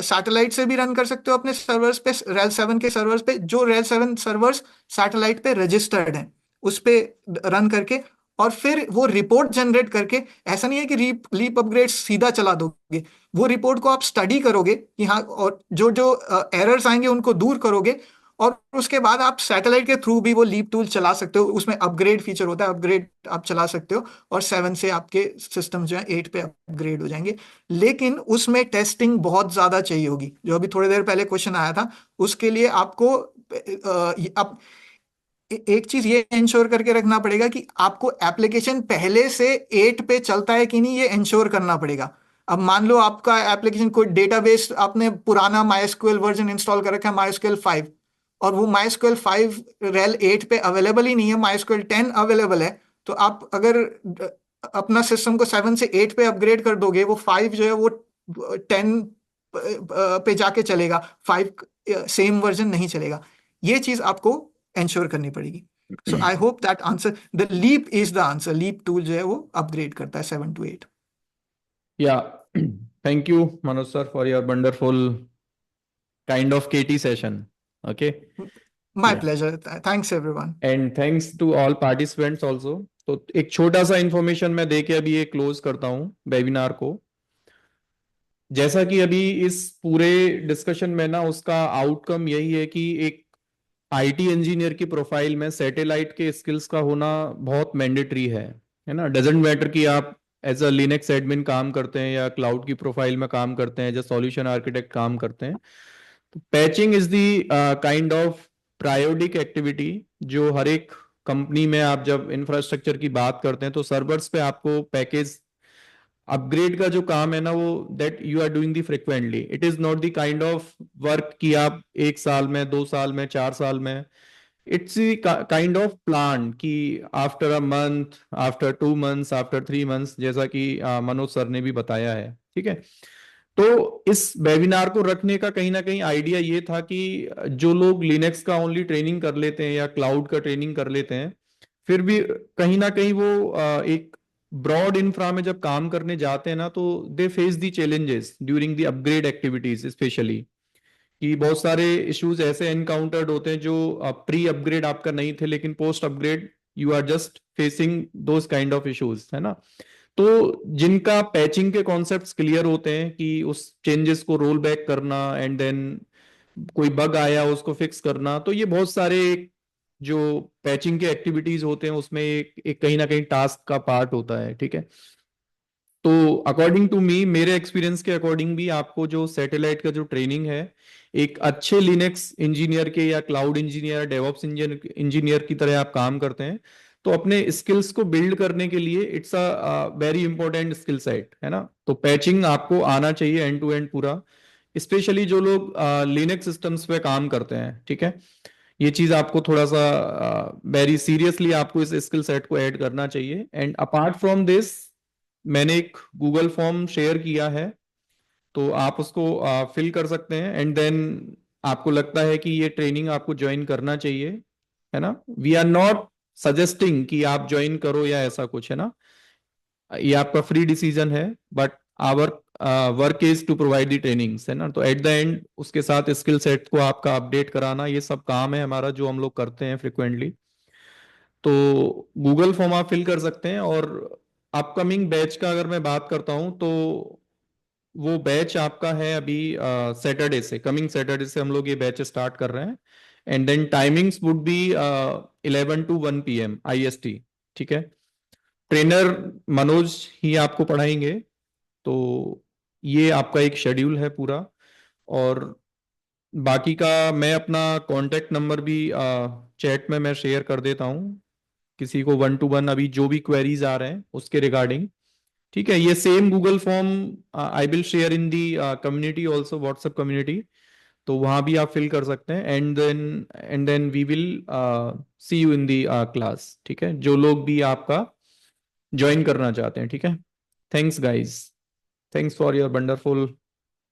सैटेलाइट से भी रन कर सकते हो अपने सर्वर्स पे, रेल 7 के सर्वर्स पे, जो रेल 7 सर्वर्स सैटेलाइट पे रजिस्टर्ड हैं, उस पे रन करके, और फिर वो रिपोर्ट जनरेट करके। ऐसा नहीं है कि लीप अपग्रेड सीधा चला दोगे, वो रिपोर्ट को आप स्टडी करोगे कि हाँ, और जो जो एरर्स आएंगे उनको दूर करोगे, और उसके बाद आप सैटेलाइट के थ्रू भी वो लीप टूल चला सकते हो। उसमें अपग्रेड फीचर होता है, अपग्रेड आप चला सकते हो, और 7 से आपके सिस्टम जो है 8 पे अपग्रेड हो जाएंगे। लेकिन उसमें टेस्टिंग बहुत ज्यादा चाहिए होगी, जो अभी थोड़ी देर पहले क्वेश्चन आया था। उसके लिए आपको अब एक चीज ये इंश्योर करके रखना पड़ेगा कि आपको एप्लीकेशन पहले से 8 पे चलता है कि नहीं, ये इंश्योर करना पड़ेगा। अब मान लो आपका एप्लीकेशन कोई डेटाबेस, आपने पुराना MySQL वर्जन इंस्टॉल कर रखा है, MySQL 5, और वो MySQL 5 रेल 8 पे अवेलेबल ही नहीं है, MySQL 10 अवेलेबल है। तो आप अगर अपना सिस्टम को 7 से 8 पे अपग्रेड कर दोगे, वो 5 जो है वो 10 पे जाके चलेगा, 5 सेम वर्जन नहीं चलेगा। ये चीज आपको इंश्योर करनी पड़ेगी। So I hope that answer, the leap is the answer. Leap tool जो है वो अपग्रेड करता है 7 to 8। Yeah, thank you, Manoj sir, for your wonderful kind of KT session. Okay. My Yeah. Pleasure, thanks everyone. And thanks to all participants also. तो एक छोटा सा information मैं दे के अभी ये क्लोज करता हूँ वेबिनार को। जैसा कि अभी इस पूरे डिस्कशन में ना, उसका आउटकम यही है कि एक आईटी इंजीनियर की प्रोफाइल में सैटेलाइट के स्किल्स का होना बहुत मैंडेटरी है ना। डजेंट मैटर कि आप एज अ लिनक्स एडमिन काम करते हैं या क्लाउड की प्रोफाइल में काम करते हैं, एज अ सॉल्यूशन आर्किटेक्ट काम करते हैं। तो patching is the kind of periodic activity जो हर एक कंपनी में, आप जब इंफ्रास्ट्रक्चर की बात करते हैं तो सर्वर्स पे आपको पैकेज अपग्रेड का जो काम है ना, वो that you are doing the frequently. It is not the kind of work कि आप 1 साल में, 2 साल में, 4 साल में। इट्स काइंड ऑफ प्लान कि after a month, after 2 months, after 3 months, जैसा कि मनोज सर ने भी बताया है। ठीक है। तो इस वेबिनार को रखने का कहीं ना कहीं आइडिया ये था कि जो लोग लिनक्स का ओनली ट्रेनिंग कर लेते हैं या क्लाउड का ट्रेनिंग कर लेते हैं, फिर भी कहीं ना कहीं वो एक ब्रॉड इंफ्रा में जब काम करने जाते हैं ना, तो they face the challenges during the upgrade activities specially, कि बहुत सारे इश्यूज ऐसे एनकाउंटर्ड होते हैं जो प्री अपग्रेड आपका नहीं थे, लेकिन post upgrade you are just facing those kind of issues, है ना। तो जिनका पैचिंग के कॉन्सेप्ट्स क्लियर होते हैं कि उस चेंजेस को रोल बैक करना एंड देन कोई बग आया उसको फिक्स करना, तो ये बहुत सारे जो पैचिंग के एक्टिविटीज होते हैं उसमें एक कहीं ना कहीं टास्क का पार्ट होता है, ठीक है। तो अकॉर्डिंग टू मी, मेरे एक्सपीरियंस के अकॉर्डिंग भी आपको जो सैटेलाइट का जो ट्रेनिंग है, एक अच्छे लिनक्स इंजीनियर के या क्लाउड इंजीनियर, डेवऑप्स इंजीनियर की तरह आप काम करते हैं, तो अपने स्किल्स को बिल्ड करने के लिए it's a very important skill set, है ना। तो पैचिंग आपको आना चाहिए एंड टू एंड पूरा, स्पेशली जो लोग लिनक्स सिस्टम्स पे काम करते हैं, ठीक है। ये चीज आपको थोड़ा सा वेरी सीरियसली आपको इस स्किल सेट को ऐड करना चाहिए। एंड अपार्ट फ्रॉम दिस, मैंने एक गूगल फॉर्म शेयर किया है, तो आप उसको फिल कर सकते हैं एंड देन आपको लगता है कि ये ट्रेनिंग आपको ज्वाइन करना चाहिए, है ना। वी आर नॉट सजेस्टिंग कि आप ज्वाइन करो या ऐसा कुछ, है ना, ये आपका फ्री डिसीजन है, but our work is to provide the trainings, है ना। तो एट द एंड उसके साथ स्किल सेट को आपका अपडेट कराना, ये सब काम है हमारा जो हम लोग करते हैं फ्रिक्वेंटली। तो गूगल फॉर्म आप फिल कर सकते हैं। और अपकमिंग बैच का अगर मैं बात करता हूं, तो वो बैच आपका है अभी सैटरडे से, कमिंग सैटरडे से हम लोग ये बैच स्टार्ट कर रहे हैं। And then timings would be 11 to 1 PM IST, ठीक है। ट्रेनर मनोज ही आपको पढ़ाएंगे। तो ये आपका एक शेड्यूल है पूरा। और बाकी का मैं अपना कांटेक्ट नंबर भी चैट में मैं शेयर कर देता हूँ, किसी को 1 to 1 अभी जो भी क्वेरीज आ रहे हैं उसके रिगार्डिंग, ठीक है। ये same Google form I will share in the community also, WhatsApp community, तो वहां भी आप फिल कर सकते हैं। And then we will see you in the class, ठीक है, जो लोग भी आपका ज्वाइन करना चाहते हैं, ठीक है। Thanks guys, thanks for your wonderful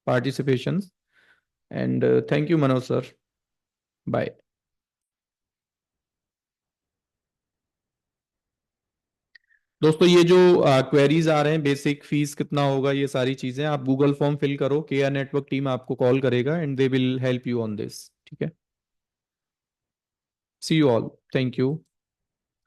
participation, and thank you Manoj sir, bye. दोस्तों ये जो क्वेरीज आ रहे हैं, बेसिक फीस कितना होगा, ये सारी चीजें आप गूगल फॉर्म फिल करो, केआर नेटवर्क टीम आपको कॉल करेगा and they will help you on this, ठीक है। सी यू ऑल, थैंक यू।